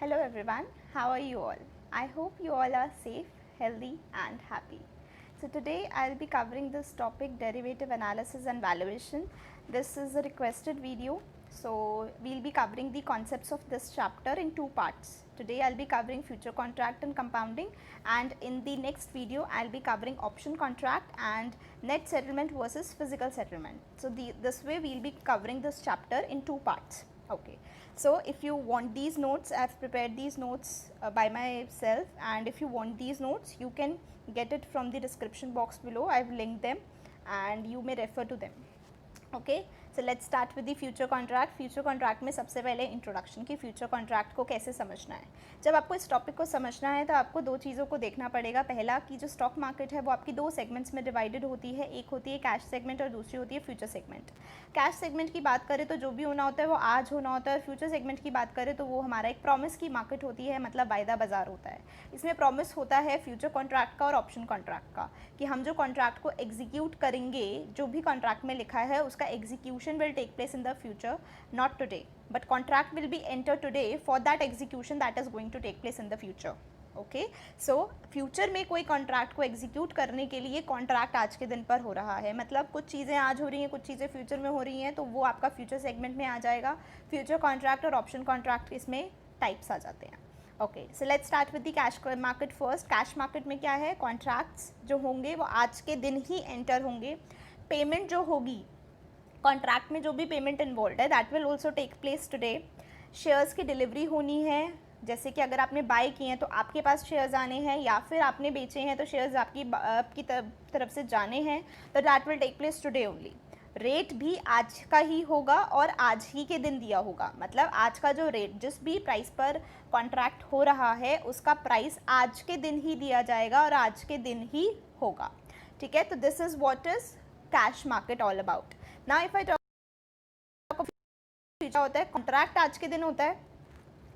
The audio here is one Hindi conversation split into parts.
Hello everyone, how are you all? I hope you all are safe, healthy and happy. So today I'll be covering this topic, derivative analysis and valuation. This is a requested video, so we'll be covering the concepts of this chapter in two parts. Today I'll be covering future contract and compounding, and in the next video I'll be covering option contract and net settlement versus physical settlement. So this way we'll be covering this chapter in two parts. Okay, so if you want these notes, I've prepared these notes by myself, and if you want these notes you can get it from the description box below. I've linked them and you may refer to them. Okay, so let's start with the future contract. Future contract में सबसे पहले इंट्रोडक्शन की फ्यूचर कॉन्ट्रैक्ट को कैसे समझना है. जब आपको इस टॉपिक को समझना है तो आपको दो चीज़ों को देखना पड़ेगा. पहला कि जो स्टॉक मार्केट है वो आपकी दो सेगमेंट्स में डिवाइडेड होती है. एक होती है कैश सेगमेंट और दूसरी होती है फ्यूचर सेगमेंट. कैश सेगमेंट की बात करें तो जो भी होना होता है वो आज होना होता है, और फ्यूचर सेगमेंट की बात करें तो वो हमारा एक प्रॉमिस की मार्केट होती है, मतलब वायदा बाजार होता है. इसमें प्रॉमिस होता है फ्यूचर कॉन्ट्रैक्ट का और ऑप्शन कॉन्ट्रैक्ट का, कि हम जो कॉन्ट्रैक्ट को एग्जीक्यूट करेंगे, जो भी कॉन्ट्रैक्ट में लिखा है उसका execution will take place in the future, not today, but contract will be entered today for that execution that is going to take place in the future. Okay, so future में कोई कॉन्ट्रैक्ट को एग्जीक्यूट करने के लिए कॉन्ट्रैक्ट आज के दिन पर हो रहा है, मतलब कुछ चीज़ें आज हो रही हैं, कुछ चीज़ें फ्यूचर में हो रही हैं, तो वो आपका फ्यूचर सेगमेंट में आ जाएगा. फ्यूचर कॉन्ट्रैक्ट और ऑप्शन कॉन्ट्रैक्ट इसमें टाइप्स आ जाते हैं. Okay, so let's start with the cash market first. Cash market में क्या है, कॉन्ट्रैक्ट्स जो होंगे वो आज के दिन ही एंटर होंगे. पेमेंट जो होगी, कॉन्ट्रैक्ट में जो भी पेमेंट इन्वॉल्व है, that will also take place today. Shares की डिलीवरी होनी है, जैसे कि अगर आपने बाय किए हैं तो आपके पास शेयर्स आने हैं, या फिर आपने बेचे हैं तो शेयर्स आपकी तरफ से जाने हैं, तो that will take place today only. Rate भी आज का ही होगा और आज ही के दिन दिया होगा, मतलब आज का जो रेट, जिस भी प्राइस पर कॉन्ट्रैक्ट हो रहा है उसका प्राइस आज के दिन ही दिया जाएगा और आज के दिन ही होगा. ठीक है, तो this is what is cash market all about. Now if I talk होता है, कॉन्ट्रैक्ट आज के दिन होता है,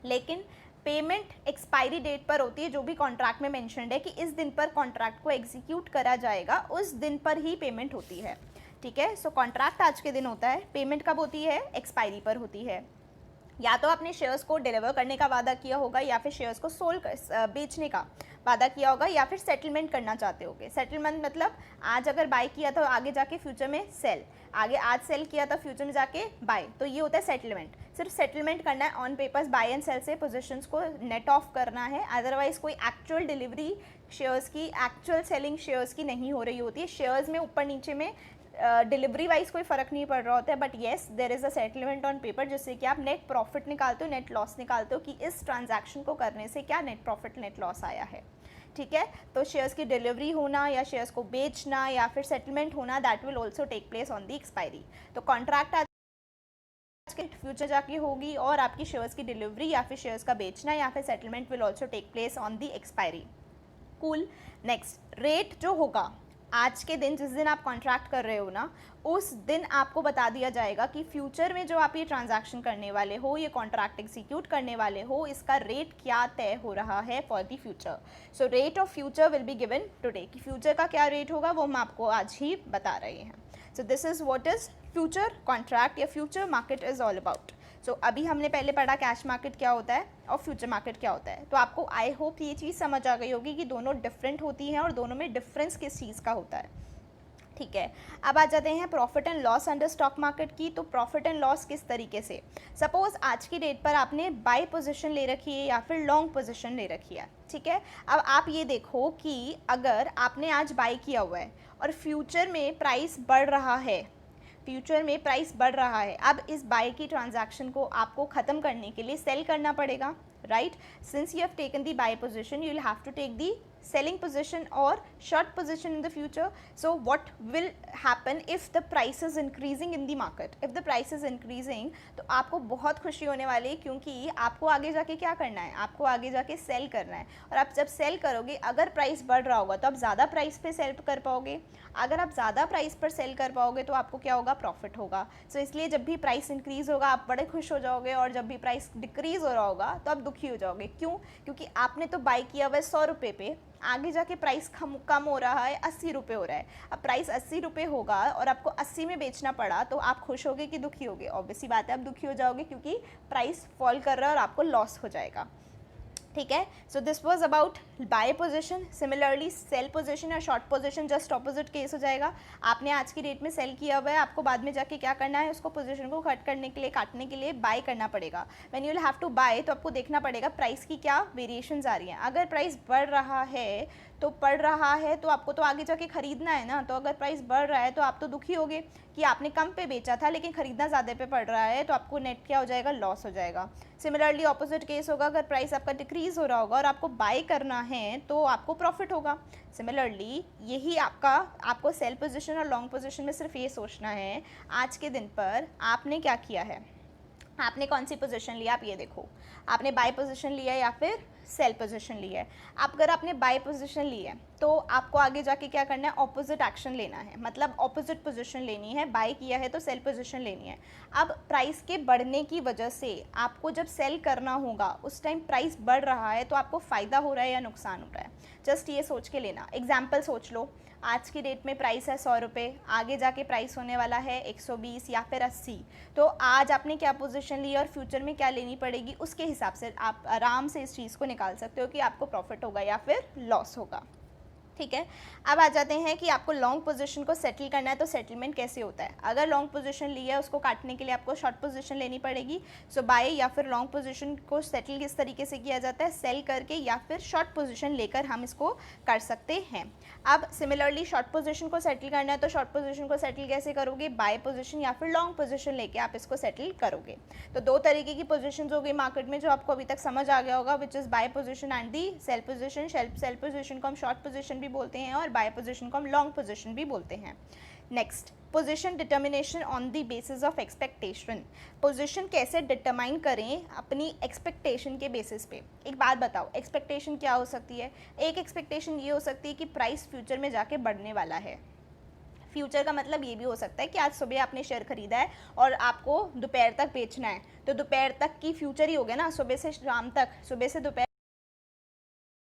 लेकिन पेमेंट एक्सपायरी डेट पर होती है. जो भी कॉन्ट्रैक्ट में मेंशन्ड है कि इस दिन पर कॉन्ट्रैक्ट को एग्जीक्यूट करा जाएगा, उस दिन पर ही पेमेंट होती है. ठीक है, सो कॉन्ट्रैक्ट आज के दिन होता है, पेमेंट कब होती है, एक्सपायरी पर होती है. या तो आपने शेयर्स को डिलीवर करने का वादा किया होगा, या फिर शेयर्स को बेचने का वादा किया होगा, या फिर सेटलमेंट करना चाहते होगे. सेटलमेंट मतलब आज अगर बाय किया तो आगे जाके फ्यूचर में सेल, आगे आज सेल किया तो फ्यूचर में जाके बाय, तो ये होता है सेटलमेंट. सिर्फ सेटलमेंट करना है on papers, buy and sell से पोजीशंस को नेट ऑफ करना है. अदरवाइज कोई एक्चुअल डिलीवरी शेयर्स की, एक्चुअल सेलिंग शेयर्स की नहीं हो रही होती है. शेयर्स में ऊपर नीचे में डिलीवरी वाइज कोई फ़र्क नहीं पड़ रहा होता है, but yes there is a settlement on paper, जिससे कि आप नेट प्रॉफिट निकालते हो, नेट लॉस निकालते हो कि इस ट्रांजैक्शन को करने से क्या नेट प्रॉफिट नेट लॉस आया है. ठीक है, तो शेयर्स की डिलीवरी होना या शेयर्स को बेचना या फिर सेटलमेंट होना, that will also take place on the expiry. तो कॉन्ट्रैक्ट आज के फ्यूचर जाके होगी, और आपकी शेयर्स की डिलीवरी या फिर शेयर्स का बेचना या फिर settlement will also take place on the expiry. Cool. Next, rate जो होगा आज के दिन, जिस दिन आप कॉन्ट्रैक्ट कर रहे हो ना, उस दिन आपको बता दिया जाएगा कि फ्यूचर में जो आप ये ट्रांजैक्शन करने वाले हो, ये कॉन्ट्रैक्ट एग्जीक्यूट करने वाले हो, इसका रेट क्या तय हो रहा है for the future. So rate of future will be given today, कि फ्यूचर का क्या रेट होगा वो हम आपको आज ही बता रहे हैं. So this is what is future contract या future market is all about. So अभी हमने पहले पढ़ा कैश मार्केट क्या होता है और फ्यूचर मार्केट क्या होता है, तो आपको आई होप ये चीज़ समझ आ गई होगी कि दोनों डिफरेंट होती हैं और दोनों में डिफरेंस किस चीज़ का होता है. ठीक है, अब आ जाते हैं profit and loss under stock market की. तो प्रॉफिट एंड लॉस किस तरीके से, सपोज आज की डेट पर आपने बाय पोजीशन ले रखी है या फिर लॉन्ग पोजीशन ले रखी है. ठीक है, अब आप ये देखो कि अगर आपने आज बाय किया हुआ है और फ्यूचर में प्राइस बढ़ रहा है, फ्यूचर में प्राइस बढ़ रहा है, अब इस बाय की ट्रांजैक्शन को आपको ख़त्म करने के लिए सेल करना पड़ेगा, right. Since you have taken the buy position, you will have to take the selling position or short position in the future. So what will happen if the price is increasing in the market? If the price is increasing, तो आपको बहुत खुशी होने वाली है, क्योंकि आपको आगे जाके क्या करना है, आपको आगे जाके सेल करना है. और आप जब सेल करोगे, अगर प्राइस बढ़ रहा होगा तो आप ज़्यादा प्राइस पे सेल कर पाओगे. अगर आप ज़्यादा प्राइस पर सेल कर पाओगे तो आपको क्या होगा, प्रॉफिट होगा. सो इसलिए जब भी प्राइस इंक्रीज़ होगा आप बड़े खुश हो जाओगे, और जब भी प्राइस डिक्रीज़ हो रहा होगा तो आप दुखी हो जाओगे. क्यों? क्योंकि आपने तो बाय किया हुआ है 100 रुपये पे, आगे जाके प्राइस कम हो रहा है, 80 रुपये हो रहा है. अब प्राइस 80 रुपये होगा और आपको 80 में बेचना पड़ा, तो आप खुश होगे कि दुखी होगे? ऑब्वियसली बात है, आप दुखी हो जाओगे, क्योंकि प्राइस फॉल कर रहा है और आपको लॉस हो जाएगा. ठीक है। So this was about buy position. Similarly sell position या short position just opposite case हो जाएगा। आपने आज की डेट में सेल किया हुआ है, आपको बाद में जाके क्या करना है, उसको पोजिशन को कट करने के लिए, काटने के लिए बाय करना पड़ेगा। When you will have to buy, तो आपको देखना पड़ेगा प्राइस की क्या वेरिएशंस आ रही हैं। अगर प्राइस बढ़ रहा है तो पड़ रहा है तो आपको तो आगे जाके खरीदना है ना। तो अगर प्राइस बढ़ रहा है तो आप तो दुखी होगे कि आपने कम पे बेचा था लेकिन खरीदना ज़्यादा पे पड़ रहा है, तो आपको नेट क्या हो जाएगा, लॉस हो जाएगा। सिमिलरली ऑपोजिट केस होगा, अगर प्राइस आपका डिक्रीज़ हो रहा होगा और आपको बाय करना है तो आपको प्रॉफिट होगा। सिमिलरली यही आपको सेल पोजीशन और लॉन्ग पोजीशन में सिर्फ ये सोचना है, आज के दिन पर आपने क्या किया है, आपने कौन सी पोजीशन लिया। आप ये देखो, आपने बाय पोजीशन लिया है या फिर सेल पोजीशन लिया है। अगर आपने बाय पोजीशन ली है तो आपको आगे जाके क्या करना है, ऑपोजिट एक्शन लेना है, मतलब ऑपोजिट पोजीशन लेनी है। बाय किया है तो सेल पोजीशन लेनी है। अब प्राइस के बढ़ने की वजह से आपको जब सेल करना होगा उस टाइम प्राइस बढ़ रहा है तो आपको फ़ायदा हो रहा है या नुकसान हो रहा है, जस्ट ये सोच के लेना। एग्जाम्पल सोच लो, आज की डेट में प्राइस है 100 रुपये, आगे जाके प्राइस होने वाला है 120 या फिर 80। तो आज आपने क्या पोजीशन ली और फ्यूचर में क्या लेनी पड़ेगी, उसके हिसाब से आप आराम से इस चीज़ को निकाल सकते हो कि आपको प्रॉफिट होगा या फिर लॉस होगा। ठीक है। अब आ जाते हैं कि आपको लॉन्ग पोजीशन को सेटल करना है तो सेटलमेंट कैसे होता है। अगर लॉन्ग पोजीशन ली है उसको काटने के लिए आपको शॉर्ट पोजीशन लेनी पड़ेगी। सो बाय या फिर लॉन्ग पोजीशन को सेटल किस तरीके से किया जाता है, सेल करके या फिर शॉर्ट पोजीशन लेकर हम इसको कर सकते हैं। अब सिमिलरली शॉर्ट पोजीशन को सेटल करना है तो शॉर्ट पोजीशन को सेटल कैसे करोगे, बाय पोजीशन या फिर लॉन्ग पोजीशन लेके आप इसको सेटल करोगे। तो दो तरीके की पोजीशंस हो गई मार्केट में जो आपको अभी तक समझ आ गया होगा, which is buy position and the sell position. Sell position को हम शॉर्ट पोजीशन भी बोलते हैं और बाय पोजीशन को हम लॉन्ग पोजीशन भी बोलते हैं। Next, position determination on the basis of expectation. Position कैसे डिटरमाइन करें अपनी एक्सपेक्टेशन के बेसिस पे। एक बात बताओ, एक्सपेक्टेशन क्या हो सकती है। एक एक्सपेक्टेशन ये हो सकती है कि प्राइस फ्यूचर में जाके बढ़ने वाला है। फ्यूचर का मतलब ये भी हो सकता है कि आज सुबह आपने शेयर खरीदा है और आपको दोपहर तक बेचना है, तो दोपहर तक की फ्यूचर ही हो गया ना, सुबह से शाम तक, सुबह से दोपहर।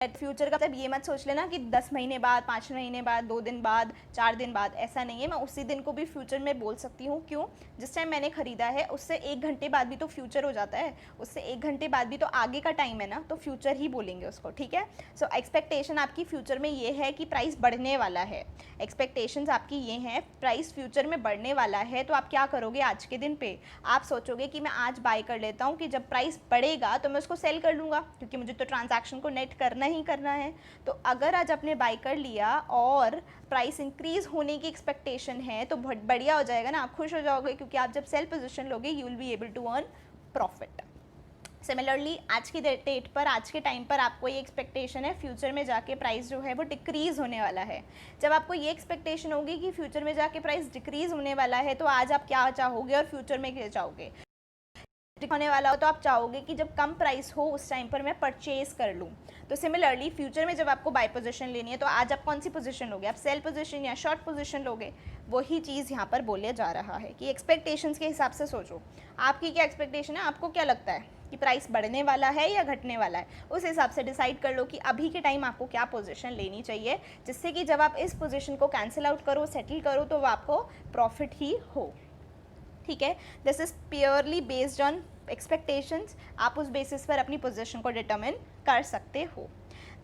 फ्यूचर का मतलब ये मत सोच लेना कि 10 महीने बाद, 5 महीने बाद, 2 दिन बाद, 4 दिन बाद, ऐसा नहीं है। मैं उसी दिन को भी फ्यूचर में बोल सकती हूँ। क्यों, जिस टाइम मैंने ख़रीदा है उससे 1 घंटे बाद भी तो फ्यूचर हो जाता है, उससे 1 घंटे बाद भी तो आगे का टाइम है ना, तो फ्यूचर ही बोलेंगे उसको। ठीक है। सो एक्सपेक्टेशन आपकी फ्यूचर में ये है कि प्राइस बढ़ने वाला है। एक्सपेक्टेशंस आपकी ये हैं, प्राइस फ्यूचर में बढ़ने वाला है, तो आप क्या करोगे आज के दिन पे, आप सोचोगे कि मैं आज बाय कर लेता हूँ कि जब प्राइस बढ़ेगा तो मैं उसको सेल कर लूँगा, क्योंकि मुझे तो ट्रांजैक्शन को नेट करना ही करना है। तो अगर आज आपने बाय कर लिया और प्राइस इंक्रीज होने की एक्सपेक्टेशन है तो बहुत बढ़िया हो जाएगा ना, आप खुश हो जाओगे, क्योंकि आप जब सेल पोजीशन लोगे you will be able to earn profit. Similarly आज की डेट पर, आज के टाइम पर आपको ये एक्सपेक्टेशन है फ्यूचर में जाके प्राइस जो है वो डिक्रीज़ होने वाला है। जब आपको ये एक्सपेक्टेशन होगी कि फ्यूचर में जाके प्राइस डिक्रीज़ होने वाला है तो आज आप क्या चाहोगे और फ्यूचर में क्या चाहोगे, होने वाला हो तो आप चाहोगे कि जब कम प्राइस हो उस टाइम पर मैं परचेज कर लूँ। तो सिमिलरली फ्यूचर में जब आपको बाय पोजीशन लेनी है तो आज आप कौन सी पोजीशन लोगे, आप सेल पोजीशन या शॉर्ट पोजीशन लोगे। वही चीज़ यहाँ पर बोला जा रहा है कि एक्सपेक्टेशंस के हिसाब से सोचो, आपकी क्या एक्सपेक्टेशन है, आपको क्या लगता है कि प्राइस बढ़ने वाला है या घटने वाला है, उस हिसाब से डिसाइड कर लो कि अभी के टाइम आपको क्या पोजीशन लेनी चाहिए, जिससे कि जब आप इस पोजीशन को कैंसिल आउट करो, सेटल करो, तो वो आपको प्रॉफिट ही हो। ठीक है। This is purely based on expectations. आप उस बेसिस पर अपनी पोजीशन को डिटरमिन कर सकते हो।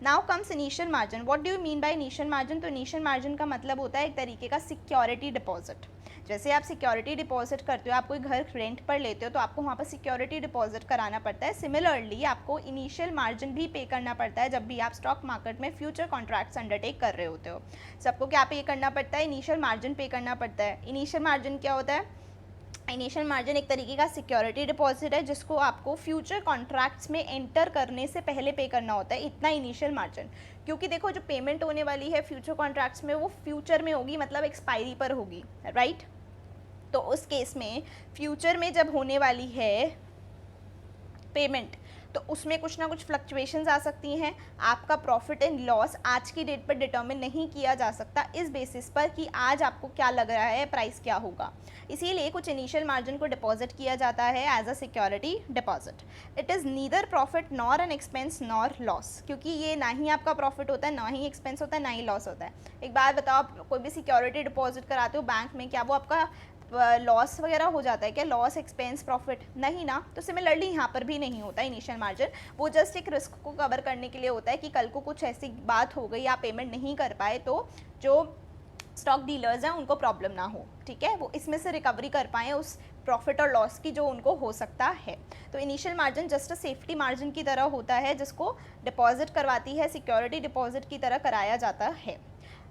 Now comes initial margin. What do you mean by initial margin. तो इनिशियल मार्जिन का मतलब होता है एक तरीके का सिक्योरिटी डिपॉजिट। जैसे आप सिक्योरिटी डिपॉजिट करते हो, आप कोई घर रेंट पर लेते हो तो आपको वहाँ पर सिक्योरिटी डिपॉजिट कराना पड़ता है। सिमिलरली आपको इनिशियल मार्जिन भी पे करना पड़ता है जब भी आप स्टॉक मार्केट में फ्यूचर कॉन्ट्रैक्ट्स अंडरटेक कर रहे होते हो। सबको क्या पे करना पड़ता है, इनिशियल मार्जिन पे करना पड़ता है। इनिशियल मार्जिन क्या होता है, इनिशियल मार्जिन एक तरीके का सिक्योरिटी डिपॉजिट है जिसको आपको फ्यूचर कॉन्ट्रैक्ट्स में एंटर करने से पहले पे करना होता है, इतना इनिशियल मार्जिन। क्योंकि देखो जो पेमेंट होने वाली है फ्यूचर कॉन्ट्रैक्ट्स में वो फ्यूचर में होगी, मतलब एक्सपायरी पर होगी, राइट। तो उस केस में फ्यूचर में जब होने वाली है पेमेंट तो उसमें कुछ ना कुछ फ्लक्चुएशंस आ सकती हैं। आपका प्रॉफिट एंड लॉस आज की डेट पर डिटर्मिन नहीं किया जा सकता इस बेसिस पर कि आज आपको क्या लग रहा है प्राइस क्या होगा। इसीलिए कुछ इनिशियल मार्जिन को डिपॉजिट किया जाता है as a security deposit. It is neither profit nor an expense nor loss, क्योंकि ये ना ही आपका प्रॉफिट होता है, ना ही एक्सपेंस होता है, ना ही लॉस होता है। एक बात बताओ, आप कोई भी सिक्योरिटी डिपॉजिट कराते हो बैंक में, क्या वो आपका लॉस वगैरह हो जाता है क्या, लॉस एक्सपेंस प्रॉफिट, नहीं ना। तो सिमिलरली यहाँ पर भी नहीं होता इनिशियल मार्जिन, वो जस्ट एक रिस्क को कवर करने के लिए होता है कि कल को कुछ ऐसी बात हो गई, आप पेमेंट नहीं कर पाए तो जो स्टॉक डीलर्स हैं उनको प्रॉब्लम ना हो, ठीक है, वो इसमें से रिकवरी कर पाएँ उस प्रॉफिट और लॉस की जो उनको हो सकता है। तो initial margin just safety margin की तरह होता है जिसको डिपॉजिट करवाती है, सिक्योरिटी डिपॉजिट की तरह कराया जाता है।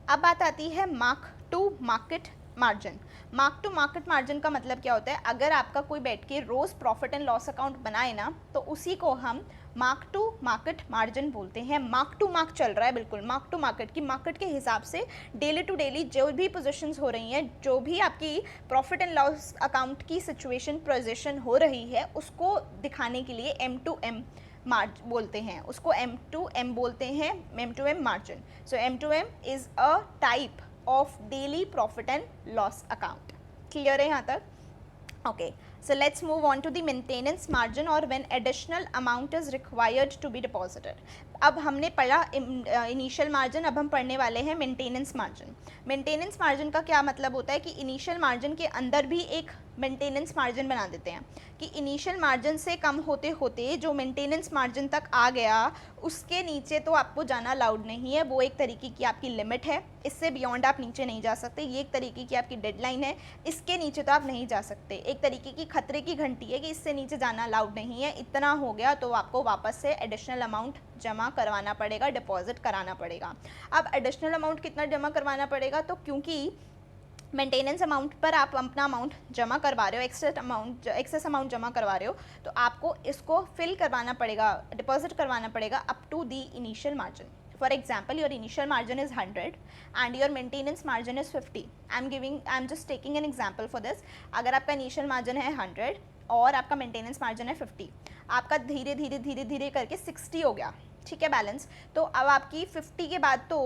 अब बात आती है mark to market margin. Mark to market margin का मतलब क्या होता है, अगर आपका कोई बैठ के रोज़ प्रॉफिट एंड लॉस अकाउंट बनाए ना तो उसी को हम मार्क टू मार्केट मार्जिन बोलते हैं। मार्क टू मार्क चल रहा है, बिल्कुल मार्क टू मार्केट की मार्केट के हिसाब से डेली टू डेली जो भी पोजीशंस हो रही हैं, जो भी आपकी प्रॉफिट एंड लॉस अकाउंट की सिचुएशन पोजीशन हो रही है उसको दिखाने के लिए एम टू एम मार्ज बोलते हैं, उसको एम टू एम बोलते हैं, M to M margin. So M to M is a type of daily profit and loss account. Clear है यहाँ तक? Okay, so let's move on to the maintenance margin or when additional amount is required to be deposited. अब हमने पढ़ा इनिशियल मार्जिन, अब हम पढ़ने वाले हैं मेंटेनेंस मार्जिन। मेंटेनेंस मार्जिन का क्या मतलब होता है कि इनिशियल मार्जिन के अंदर भी एक मेंटेनेंस मार्जिन बना देते हैं कि इनिशियल मार्जिन से कम होते होते जो मेंटेनेंस मार्जिन तक आ गया उसके नीचे तो आपको जाना अलाउड नहीं है, वो एक तरीके की आपकी लिमिट है, इससे बियॉन्ड आप नीचे नहीं जा सकते, ये एक तरीके की आपकी डेडलाइन है, इसके नीचे तो आप नहीं जा सकते, एक तरीके की खतरे की घंटी है कि इससे नीचे जाना अलाउड नहीं है, इतना हो गया तो आपको वापस से एडिशनल अमाउंट जमा करवाना पड़ेगा, डिपॉजिट कराना पड़ेगा। अब एडिशनल अमाउंट कितना जमा करवाना पड़ेगा, तो क्योंकि मेंटेनेंस अमाउंट पर आप अपना अमाउंट जमा करवा रहे हो, एक्सेस अमाउंट जमा करवा रहे हो, तो आपको इसको फिल करवाना पड़ेगा, डिपॉजिट करवाना पड़ेगा up to the initial margin. For example, your initial margin is 100 and your maintenance margin is 50. I'm just taking an example for this. अगर आपका initial margin है 100 और आपका maintenance margin है 50, आपका धीरे धीरे धीरे धीरे करके 60 हो गया, ठीक है, बैलेंस। तो अब आपकी 50 के बाद तो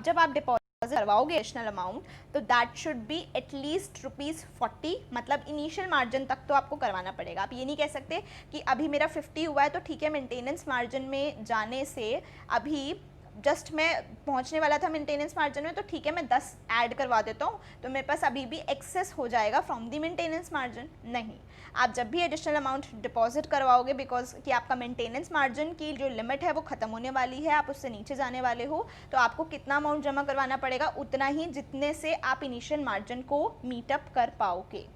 जब आप डिपॉजिट करवाओगे एडिशनल अमाउंट तो दैट शुड बी एटलीस्ट ₹40, मतलब इनिशियल मार्जिन तक तो आपको करवाना पड़ेगा। आप ये नहीं कह सकते कि अभी मेरा 50 हुआ है तो ठीक है, मेंटेनेंस मार्जिन में जाने से अभी जस्ट मैं पहुंचने वाला था मेंटेनेंस मार्जिन में तो ठीक है मैं 10 ऐड करवा देता हूँ तो मेरे पास अभी भी एक्सेस हो जाएगा फ्रॉम दी मेंटेनेंस मार्जिन। नहीं, आप जब भी एडिशनल अमाउंट डिपॉजिट करवाओगे बिकॉज कि आपका मेंटेनेंस मार्जिन की जो लिमिट है वो ख़त्म होने वाली है, आप उससे नीचे जाने वाले हो, तो आपको कितना अमाउंट जमा करवाना पड़ेगा, उतना ही जितने से आप इनिशियल मार्जिन को मीटअप कर पाओगे,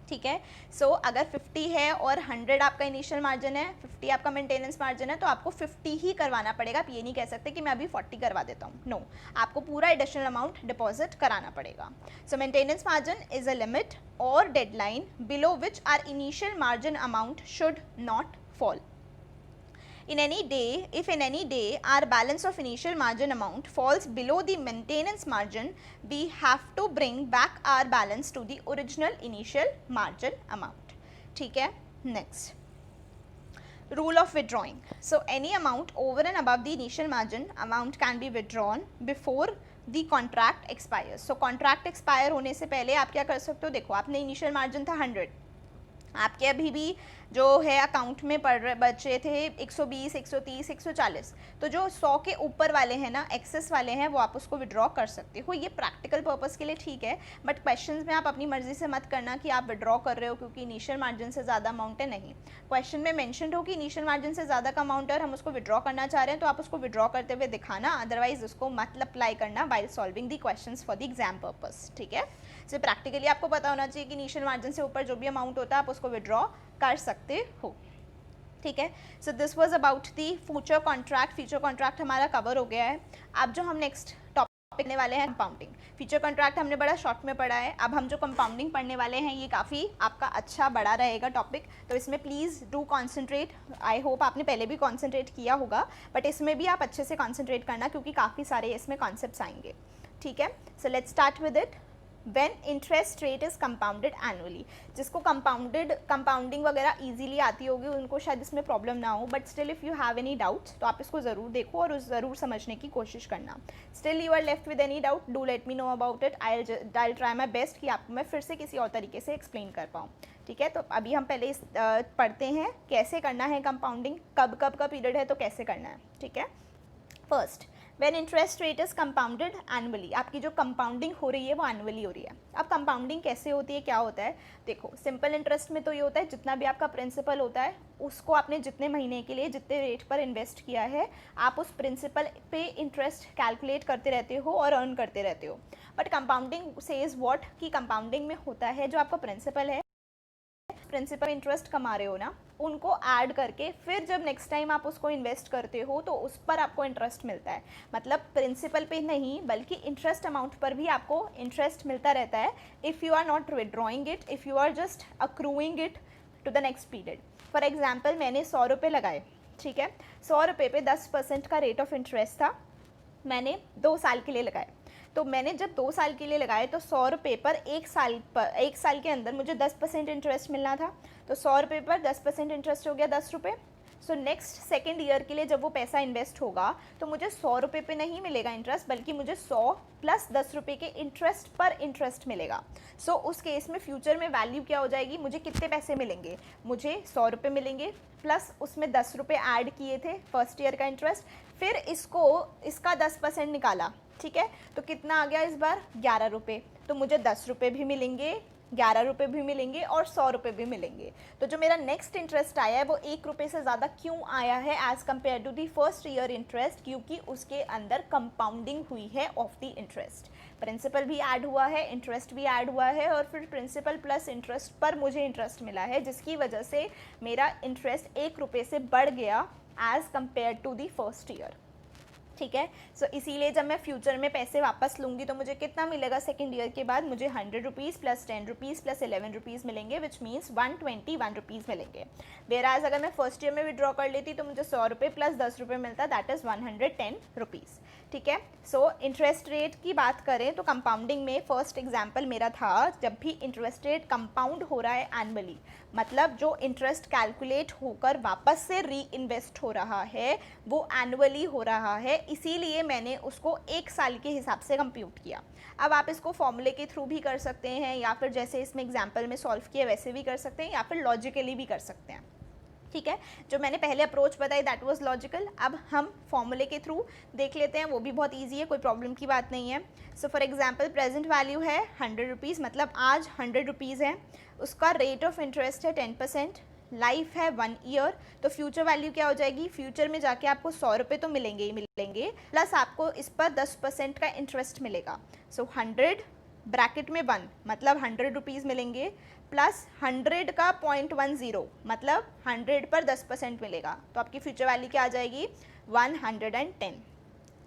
ठीक है। सो अगर 50 है और 100 आपका इनिशियल मार्जिन है, 50 आपका मेंटेनेंस मार्जिन है, तो आपको 50 ही करवाना पड़ेगा। आप ये नहीं कह सकते कि मैं अभी 40 करवा देता हूँ, नो, आपको पूरा एडिशनल अमाउंट डिपॉजिट कराना पड़ेगा। So maintenance margin is a limit और deadline below which are initial margin amount should not fall. In any day, if in any day our balance of initial margin amount falls below the maintenance margin, we have to bring back our balance to the original initial margin amount. ठीक है, next. Rule of withdrawing. So any amount over and above the initial margin amount can be withdrawn before the contract expires. So contract expire होने से पहले आप क्या कर सकते हो, देखो आपने इनिशियल मार्जिन था 100, आपके अभी भी जो है अकाउंट में पड़ रहे बचे थे 120, 130, 140, तो जो 100 के ऊपर वाले हैं ना, एक्सेस वाले हैं, वो आप उसको विड्रॉ कर सकते हो। ये प्रैक्टिकल पर्पस के लिए ठीक है, बट क्वेश्चंस में आप अपनी मर्जी से मत करना कि आप विड्रॉ कर रहे हो क्योंकि इनिशियल मार्जिन से ज़्यादा अमाउंट है, नहीं। क्वेश्चन में मेंशन हो कि इनिशियल मार्जिन से ज़्यादा का अमाउंट है और हम उसको विड्रॉ करना चाह रहे हैं, तो आप उसको विड्रॉ करते हुए दिखाना, अदरवाइज उसको मत अप्लाई करना while solving the questions for the exam purpose, ठीक है। सो प्रैक्टिकली आपको पता होना चाहिए कि इनिशियल मार्जिन से ऊपर जो भी अमाउंट होता है आप उसको विड्रॉ कर सकते हो, ठीक है। So this was about the future contract. Future contract हमारा कवर हो गया है। अब जो हम नेक्स्ट टॉपिक पढ़ने वाले हैं कंपाउंडिंग। फ्यूचर कॉन्ट्रैक्ट हमने बड़ा शॉर्ट में पढ़ा है, अब हम जो कंपाउंडिंग पढ़ने वाले हैं ये काफ़ी आपका अच्छा बड़ा रहेगा टॉपिक, तो इसमें please do concentrate. I hope आपने पहले भी कॉन्सेंट्रेट किया होगा, बट इसमें भी आप अच्छे से कॉन्सेंट्रेट करना क्योंकि काफ़ी सारे इसमें कॉन्सेप्ट्स आएंगे, ठीक है। So let's start with it. When interest rate is compounded annually, जिसको कंपाउंडिंग वगैरह इजीली आती होगी उनको शायद इसमें प्रॉब्लम ना हो, but still if you have any doubts तो आप इसको ज़रूर देखो और ज़रूर समझने की कोशिश करना। Still you are left with any doubt, do let me know about it. I try my best कि आपको मैं फिर से किसी और तरीके से एक्सप्लेन कर पाऊँ, ठीक है। तो अभी हम पहले पढ़ते हैं कैसे करना है कंपाउंडिंग, कब कब का पीरियड है तो कैसे करना है, ठीक है। First, when interest rate is compounded annually, आपकी जो कंपाउंडिंग हो रही है वो एनुअली हो रही है। अब कंपाउंडिंग कैसे होती है, क्या होता है, देखो सिंपल इंटरेस्ट में तो ये होता है जितना भी आपका प्रिंसिपल होता है उसको आपने जितने महीने के लिए जितने रेट पर इन्वेस्ट किया है आप उस प्रिंसिपल पे इंटरेस्ट कैलकुलेट करते रहते हो और अर्न करते रहते हो। बट कंपाउंडिंग सेज व्हाट, कि कंपाउंडिंग में होता है जो आपका प्रिंसिपल है, प्रिंसिपल इंटरेस्ट कमा रहे हो ना, उनको ऐड करके फिर जब नेक्स्ट टाइम आप उसको इन्वेस्ट करते हो तो उस पर आपको इंटरेस्ट मिलता है। मतलब प्रिंसिपल पे नहीं बल्कि इंटरेस्ट अमाउंट पर भी आपको इंटरेस्ट मिलता रहता है if you are not withdrawing it, if you are just accruing it to the next period. For example मैंने 100 रुपये लगाए, ठीक है, 100 रुपये पे 10% का रेट ऑफ इंटरेस्ट था, मैंने 2 साल के लिए लगाए। तो मैंने जब 2 साल के लिए लगाए तो 100 रुपये पर एक साल के अंदर मुझे 10% इंटरेस्ट मिलना था। तो 100 रुपये पर 10% इंटरेस्ट हो गया 10 रुपये। सो नेक्स्ट सेकेंड ईयर के लिए जब वो पैसा इन्वेस्ट होगा तो मुझे 100 रुपये पे नहीं मिलेगा इंटरेस्ट, बल्कि मुझे 100 प्लस 10 रुपये के इंटरेस्ट पर इंटरेस्ट मिलेगा। सो उस केस में फ्यूचर में वैल्यू क्या हो जाएगी, मुझे कितने पैसे मिलेंगे, मुझे 100 रुपये मिलेंगे प्लस उसमें 10 रुपये ऐड किए थे फर्स्ट ईयर का इंटरेस्ट, फिर इसका 10% निकाला, ठीक है, तो कितना आ गया इस बार 11 रुपये। तो मुझे 10 रुपये भी मिलेंगे, 11 रुपये भी मिलेंगे और 100 रुपये भी मिलेंगे। तो जो मेरा नेक्स्ट इंटरेस्ट आया है वो 1 रुपये से ज़्यादा क्यों आया है as compared to the first year interest, क्योंकि उसके अंदर कंपाउंडिंग हुई है ऑफ द इंटरेस्ट। प्रिंसिपल भी ऐड हुआ है, इंटरेस्ट भी ऐड हुआ है और फिर प्रिंसिपल प्लस इंटरेस्ट पर मुझे इंटरेस्ट मिला है, जिसकी वजह से मेरा इंटरेस्ट 1 रुपये से बढ़ गया as compared to the first year, ठीक है। सो इसीलिए जब मैं फ्यूचर में पैसे वापस लूँगी तो मुझे कितना मिलेगा सेकेंड ईयर के बाद, मुझे 100 rupees plus 10 rupees plus 11 rupees मिलेंगे, विच मीन्स 121 रुपीज़ मिलेंगे। वेराज अगर मैं फर्स्ट ईयर में विड्रॉ कर लेती तो मुझे 100 रुपये प्लस 10 रुपये मिलता, दैट इज़ 110 रुपीज़, ठीक है। सो इंटरेस्ट रेट की बात करें तो कंपाउंडिंग में फर्स्ट एग्जाम्पल मेरा था, जब भी इंटरेस्ट रेट कंपाउंड हो रहा है एनुअली, मतलब जो इंटरेस्ट कैलकुलेट होकर वापस से री इन्वेस्ट हो रहा है वो एनुअली हो रहा है, इसीलिए मैंने उसको 1 साल के हिसाब से कंप्यूट किया। अब आप इसको फॉर्मूले के थ्रू भी कर सकते हैं या फिर जैसे इसमें एग्जाम्पल में सॉल्व किया वैसे भी कर सकते हैं या फिर लॉजिकली भी कर सकते हैं, ठीक है। जो मैंने पहले अप्रोच बताई दैट वाज लॉजिकल, अब हम फॉर्मूले के थ्रू देख लेते हैं, वो भी बहुत इजी है, कोई प्रॉब्लम की बात नहीं है। So for example present value है 100 रुपीज़, मतलब आज 100 रुपीज़ है, उसका रेट ऑफ इंटरेस्ट है 10%, लाइफ है 1 ईयर, तो फ्यूचर वैल्यू क्या हो जाएगी, फ्यूचर में जाके आपको 100 रुपये तो मिलेंगे ही मिलेंगे, प्लस आपको इस पर 10% का इंटरेस्ट मिलेगा। सो 100 ब्रैकेट में 1 मतलब 100 रुपीज़ मिलेंगे, प्लस 100 का 0.10 मतलब 100 पर 10% मिलेगा, तो आपकी फ्यूचर वैल्यू क्या आ जाएगी 110।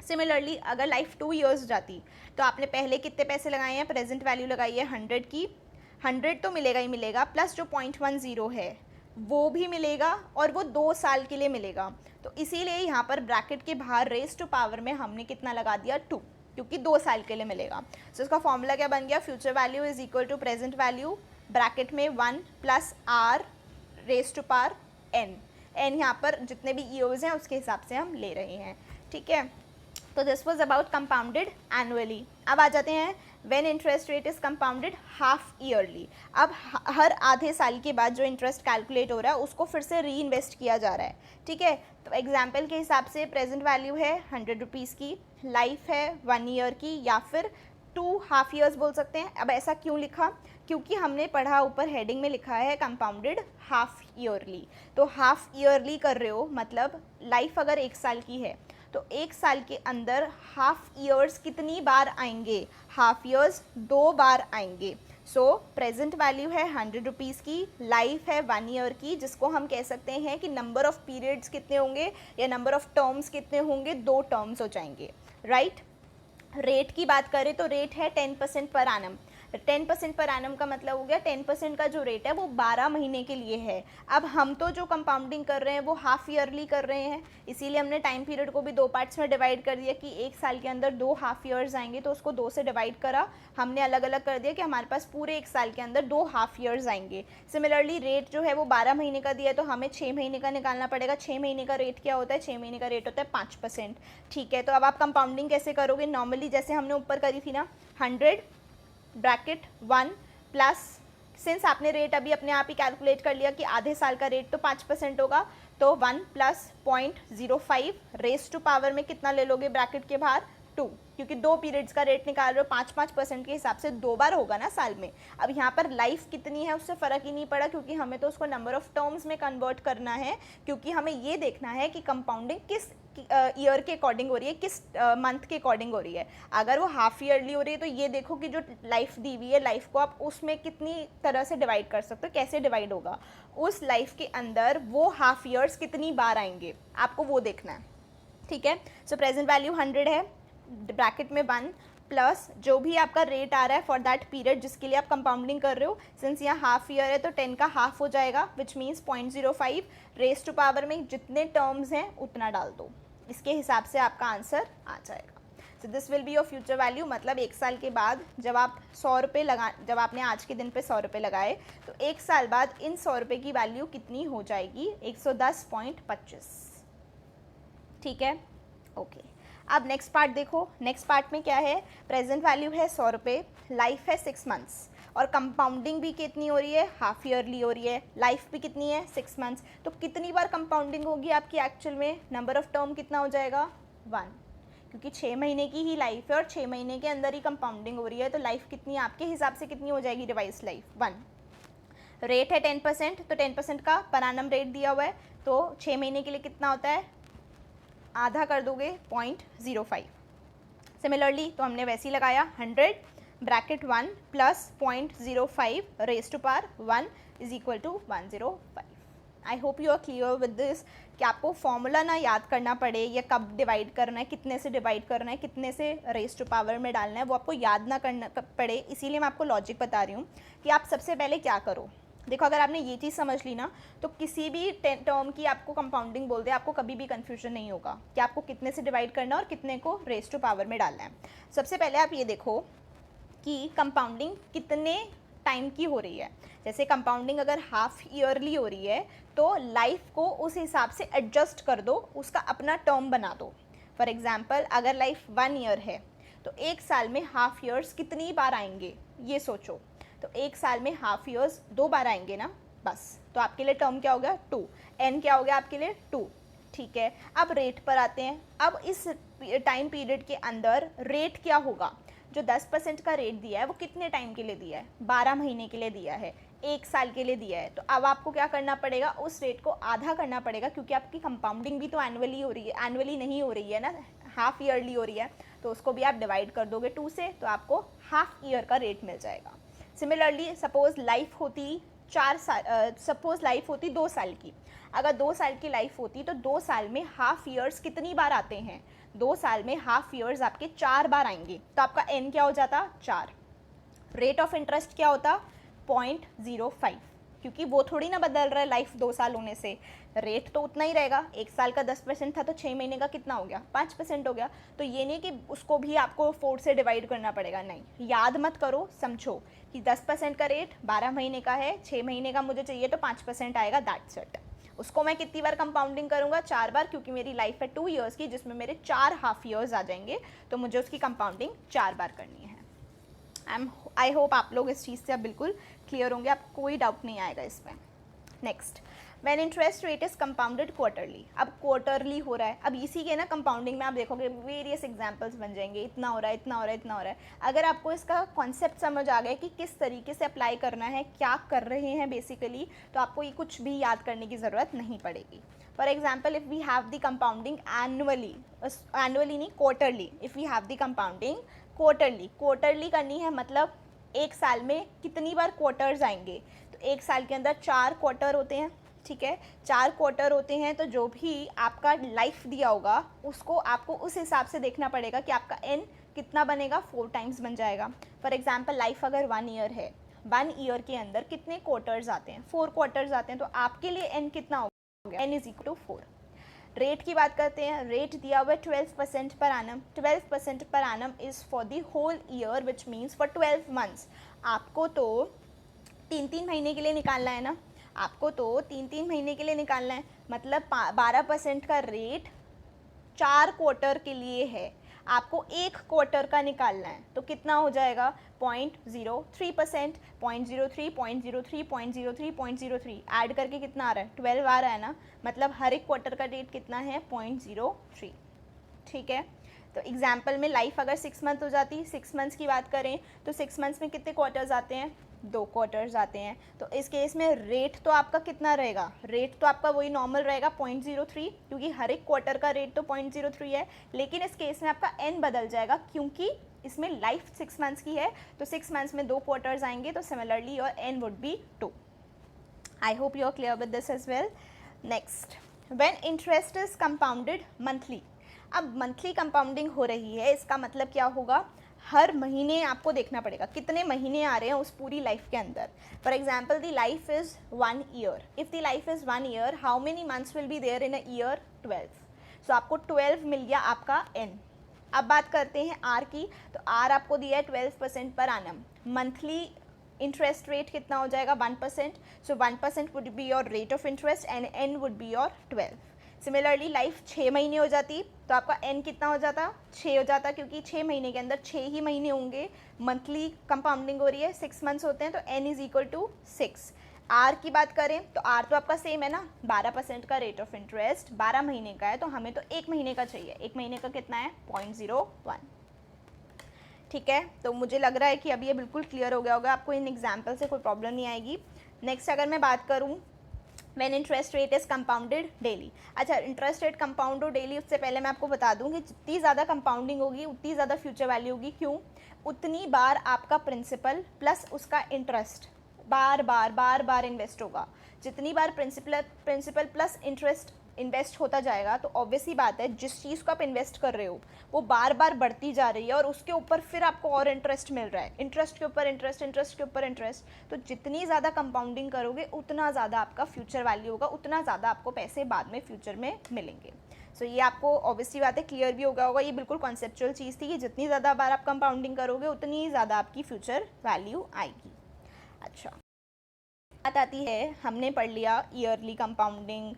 सिमिलरली अगर लाइफ 2 ईयर्स जाती तो आपने पहले कितने पैसे लगाए हैं, प्रेजेंट वैल्यू लगाई है 100 की, 100 तो मिलेगा ही मिलेगा, प्लस जो 0.10 है वो भी मिलेगा और वो 2 साल के लिए मिलेगा। तो इसीलिए यहाँ पर ब्रैकेट के बाहर रेज टू पावर में हमने कितना लगा दिया 2, क्योंकि 2 साल के लिए मिलेगा। सो इसका फॉर्मूला क्या बन गया, future value is equal to present value bracket में 1 plus R raise to power N, N यहाँ पर जितने भी ईयर्स हैं उसके हिसाब से हम ले रहे हैं, ठीक है। तो this was about compounded annually. अब आ जाते हैं when interest rate is compounded half yearly. अब हर आधे साल के बाद जो इंटरेस्ट कैलकुलेट हो रहा है उसको फिर से री इन्वेस्ट किया जा रहा है, ठीक है। तो एग्जाम्पल के हिसाब से प्रेजेंट वैल्यू है 100 रुपीज़ की, लाइफ है 1 ईयर की या फिर 2 हाफ ईयर्स बोल सकते हैं। अब ऐसा क्यों लिखा, क्योंकि हमने पढ़ा ऊपर हेडिंग में लिखा है कंपाउंडेड हाफ ईयरली, तो हाफ ईयरली कर रहे हो मतलब लाइफ अगर 1 साल की है तो 1 साल के अंदर हाफ ईयर्स कितनी बार आएंगे, हाफ ईयर्स 2 बार आएंगे। सो प्रेजेंट वैल्यू है 100 रुपीज़ की, लाइफ है 1 ईयर की, जिसको हम कह सकते हैं कि नंबर ऑफ पीरियड्स कितने होंगे या नंबर ऑफ टर्म्स कितने होंगे, 2 टर्म्स हो जाएंगे, राइट। रेट की बात करें तो रेट है 10% पर एनम। 10% पर एनम का मतलब हो गया 10% का जो रेट है वो 12 महीने के लिए है। अब हम तो जो कंपाउंडिंग कर रहे हैं वो हाफ ईयरली कर रहे हैं, इसीलिए हमने टाइम पीरियड को भी 2 पार्ट्स में डिवाइड कर दिया कि 1 साल के अंदर 2 हाफ ईयर्स आएंगे, तो उसको 2 से डिवाइड करा, हमने अलग अलग कर दिया कि हमारे पास पूरे 1 साल के अंदर 2 हाफ ईयर्स आएंगे। सिमिलरली रेट जो है वो 12 महीने का दिया है तो हमें 6 महीने का निकालना पड़ेगा। 6 महीने का रेट क्या होता है, 6 महीने का रेट होता है 5%, ठीक है। तो अब आप कंपाउंडिंग कैसे करोगे, नॉर्मली जैसे हमने ऊपर करी थी ना, 100 ब्रैकेट 1 प्लस सिंस आपने रेट अभी अपने आप ही कैलकुलेट कर लिया कि आधे साल का रेट तो 5% होगा, तो 1 प्लस 0.05 रेस टू पावर में कितना ले लोगे ब्रैकेट के बाहर 2, क्योंकि 2 पीरियड्स का रेट निकाल रहे हो 5-5% के हिसाब से 2 बार होगा ना साल में। अब यहाँ पर लाइफ कितनी है उससे फ़र्क ही नहीं पड़ा, क्योंकि हमें तो उसको नंबर ऑफ टर्म्स में कन्वर्ट करना है, क्योंकि हमें ये देखना है कि कंपाउंडिंग किस ईयर के अकॉर्डिंग हो रही है, किस मंथ के अकॉर्डिंग हो रही है। अगर वो हाफ ईयरली हो रही है तो ये देखो कि जो लाइफ दी हुई है, लाइफ को आप उसमें कितनी तरह से डिवाइड कर सकते हो, कैसे डिवाइड होगा, उस लाइफ के अंदर वो हाफ ईयर्स कितनी बार आएंगे, आपको वो देखना है, ठीक है। सो प्रेजेंट वैल्यू 100 है, ब्रैकेट में 1 प्लस जो भी आपका रेट आ रहा है फॉर दैट पीरियड जिसके लिए आप कंपाउंडिंग कर रहे हो, सिंस यहाँ हाफ ईयर है तो 10 का हाफ हो जाएगा, which means 0.05 raise to power में जितने टर्म्स हैं उतना डाल दो, इसके हिसाब से आपका आंसर आ जाएगा। So this will be your future value, मतलब 1 साल के बाद जब आप 100 रुपये जब आपने आज के दिन पे 100 रुपये लगाए तो 1 साल बाद इन 100 रुपये की वैल्यू कितनी हो जाएगी, 110.25, ठीक है, ओके। अब नेक्स्ट पार्ट देखो, नेक्स्ट पार्ट में क्या है, प्रेजेंट वैल्यू है 100 रुपये, लाइफ है 6 मंथ्स और कंपाउंडिंग भी कितनी हो रही है, हाफ ईयरली हो रही है, लाइफ भी कितनी है 6 मंथ्स, तो कितनी बार कंपाउंडिंग होगी आपकी एक्चुअल में, नंबर ऑफ टर्म कितना हो जाएगा 1, क्योंकि 6 महीने की ही लाइफ है और 6 महीने के अंदर ही कंपाउंडिंग हो रही है, तो लाइफ कितनी आपके हिसाब से कितनी हो जाएगी रिवाइज लाइफ 1। रेट है 10%, तो 10% का पर एनम रेट दिया हुआ है, तो 6 महीने के लिए कितना होता है, आधा कर दोगे 0.05। सिमिलरली तो हमने वैसे ही लगाया 100 bracket 1 plus 0.05 raise to power 1 is equal to 105। I hope you are clear with this कि आपको फॉर्मूला ना याद करना पड़े, या कब डिवाइड करना है, कितने से डिवाइड करना है, कितने से रेस टू पावर में डालना है, वो आपको याद ना करना पड़े, इसीलिए मैं आपको लॉजिक बता रही हूँ कि आप सबसे पहले क्या करो। देखो अगर आपने ये चीज़ समझ ली ना तो किसी भी टर्म की आपको कंपाउंडिंग बोल दे, आपको कभी भी कंफ्यूजन नहीं होगा कि आपको कितने से डिवाइड करना है और कितने को रेस टू पावर में डालना है। सबसे पहले आप ये देखो कि कंपाउंडिंग कितने टाइम की हो रही है। जैसे कंपाउंडिंग अगर हाफ ईयरली हो रही है तो लाइफ को उस हिसाब से एडजस्ट कर दो, उसका अपना टर्म बना दो। फॉर एग्जाम्पल अगर लाइफ 1 ईयर है तो 1 साल में हाफ ईयर्स कितनी बार आएंगे ये सोचो, तो 1 साल में हाफ ईयर्स 2 बार आएंगे ना बस, तो आपके लिए टर्म क्या हो गया 2, एन क्या हो गया आपके लिए 2, ठीक है। अब रेट पर आते हैं, अब इस टाइम पीरियड के अंदर रेट क्या होगा, जो 10% का रेट दिया है वो कितने टाइम के लिए दिया है, 12 महीने के लिए दिया है, 1 साल के लिए दिया है, तो अब आपको क्या करना पड़ेगा, उस रेट को आधा करना पड़ेगा, क्योंकि आपकी कंपाउंडिंग भी तो एनुअली हो रही है, एनुअली नहीं हो रही है ना, हाफ ईयरली हो रही है, तो उसको भी आप डिवाइड कर दोगे 2 से, तो आपको हाफ ईयर का रेट मिल जाएगा। सिमिलरली सपोज लाइफ होती 2 साल की, अगर 2 साल की लाइफ होती तो 2 साल में हाफ ईयर्स कितनी बार आते हैं, 2 साल में हाफ ईयर्स आपके 4 बार आएंगे, तो आपका एन क्या हो जाता 4। रेट ऑफ इंटरेस्ट क्या होता 0.05, क्योंकि वो थोड़ी ना बदल रहा है लाइफ 2 साल होने से, रेट तो उतना ही रहेगा। 1 साल का 10% था तो 6 महीने का कितना हो गया 5% हो गया, तो ये नहीं कि उसको भी आपको 4 से डिवाइड करना पड़ेगा, नहीं, याद मत करो, समझो कि 10% का रेट 12 महीने का है, 6 महीने का मुझे चाहिए तो 5% आएगा, दैट्स इट। उसको मैं कितनी बार कंपाउंडिंग करूंगा 4 बार, क्योंकि मेरी लाइफ है 2 ईयर्स की जिसमें मेरे 4 हाफ ईयर्स आ जाएंगे, तो मुझे उसकी कंपाउंडिंग 4 बार करनी है। आई होप आप लोग इस चीज़ से अब बिल्कुल क्लियर होंगे, आपको कोई डाउट नहीं आएगा इसमें। Next, when interest rate is compounded quarterly, अब क्वार्टरली हो रहा है, अब इसी के ना कंपाउंडिंग में आप देखोगे वेरियस एग्जांपल्स बन जाएंगे, इतना हो रहा है, इतना हो रहा है, इतना हो रहा है। अगर आपको इसका कॉन्सेप्ट समझ आ गया कि किस तरीके से अप्लाई करना है, क्या कर रहे हैं बेसिकली, तो आपको ये कुछ भी याद करने की ज़रूरत नहीं पड़ेगी। For example if we have the compounding annually नहीं quarterly, if we have the compounding quarterly करनी है, मतलब 1 साल में कितनी बार क्वार्टर्स आएंगे, तो 1 साल के अंदर 4 क्वार्टर होते हैं, ठीक है, 4 क्वार्टर होते हैं, तो जो भी आपका लाइफ दिया होगा उसको आपको उस हिसाब से देखना पड़ेगा कि आपका एन कितना बनेगा, 4 टाइम्स बन जाएगा। फॉर एग्जाम्पल लाइफ अगर 1 ईयर है, 1 ईयर के अंदर कितने क्वार्टर्स आते हैं, 4 क्वार्टर्स आते हैं, तो आपके लिए एन कितना हो गया, N is equal to 4। Rate की बात करते हैं, रेट दिया हुआ है 12% per annum, 12% per annum is for the whole year which means for 12 months. आपको तो 3-3 महीने के लिए निकालना है ना, आपको तो 3-3 महीने के लिए निकालना है, मतलब 12% का रेट 4 क्वार्टर के लिए है। आपको एक क्वार्टर का निकालना है, तो कितना हो जाएगा 0.03%, 0.03, 0.03, 0.03, 0.03 ऐड करके कितना आ रहा है 12 आ रहा है ना, मतलब हर एक क्वार्टर का डेट कितना है 0.03। ठीक है, तो एग्जाम्पल में लाइफ अगर 6 मंथ हो जाती, 6 मंथ्स की बात करें तो 6 मंथ्स में कितने क्वार्टर्स आते हैं, 2 क्वार्टर्स आते हैं। तो इस केस में रेट तो आपका कितना रहेगा, रेट तो आपका वही नॉर्मल रहेगा 0.03, क्योंकि हर एक क्वार्टर का रेट तो 0.03 है, लेकिन इस केस में आपका एन बदल जाएगा क्योंकि इसमें लाइफ 6 मंथ्स की है, तो 6 मंथ्स में 2 क्वार्टर्स आएंगे, तो similarly your N would be 2। I hope you are clear with this as well. Next, when interest is compounded monthly. अब मंथली कंपाउंडिंग हो रही है, इसका मतलब क्या होगा, हर महीने आपको देखना पड़ेगा कितने महीने आ रहे हैं उस पूरी लाइफ के अंदर। For example the life is 1 year, if the life is 1 year how many months will be there in a year, 12। So आपको 12 मिल गया आपका एन। अब बात करते हैं आर की, तो आर आपको दिया है 12% per annum. Monthly interest rate कितना हो जाएगा 1%, so 1% would be your rate of interest and n would be your 12। Similarly life 6 महीने हो जाती तो आपका एन कितना हो जाता, 6 हो जाता, क्योंकि 6 महीने के अंदर 6 ही महीने होंगे, मंथली कंपाउंडिंग हो रही है, 6 मंथ्स होते हैं, तो n is equal to 6। R की बात करें तो आर तो आपका सेम है ना, 12% का रेट ऑफ इंटरेस्ट, 12 महीने का है, तो हमें तो 1 महीने का चाहिए, 1 महीने का कितना है 0.01। ठीक है, तो मुझे लग रहा है कि अभी ये बिल्कुल क्लियर हो गया होगा, आपको इन एग्जाम्पल से कोई प्रॉब्लम नहीं आएगी। नेक्स्ट अगर मैं बात करूँ when interest rate is compounded daily. अच्छा, इंटरेस्ट रेट कंपाउंड हो डेली, उससे पहले मैं आपको बता दूं कि जितनी ज़्यादा कंपाउंडिंग होगी उतनी ज़्यादा फ्यूचर वैल्यू होगी। क्यों, उतनी बार आपका प्रिंसिपल प्लस उसका इंटरेस्ट बार बार इन्वेस्ट होगा। जितनी बार प्रिंसिपल प्लस इंटरेस्ट इन्वेस्ट होता जाएगा, तो ऑब्वियस ही बात है जिस चीज़ को आप इन्वेस्ट कर रहे हो वो बार बार बढ़ती जा रही है और उसके ऊपर फिर आपको और इंटरेस्ट मिल रहा है, इंटरेस्ट के ऊपर इंटरेस्ट, इंटरेस्ट के ऊपर इंटरेस्ट। तो जितनी ज़्यादा कंपाउंडिंग करोगे उतना ज़्यादा आपका फ्यूचर वैल्यू होगा, उतना ज़्यादा आपको पैसे बाद में फ्यूचर में मिलेंगे। सो ये आपको ऑब्वियसली बात है क्लियर भी होगा, ये बिल्कुल कॉन्सेप्चुअल चीज़ थी कि जितनी ज़्यादा बार आप कंपाउंडिंग करोगे उतनी ज़्यादा आपकी फ्यूचर वैल्यू आएगी। अच्छा, बात आती है, हमने पढ़ लिया ईयरली कंपाउंडिंग,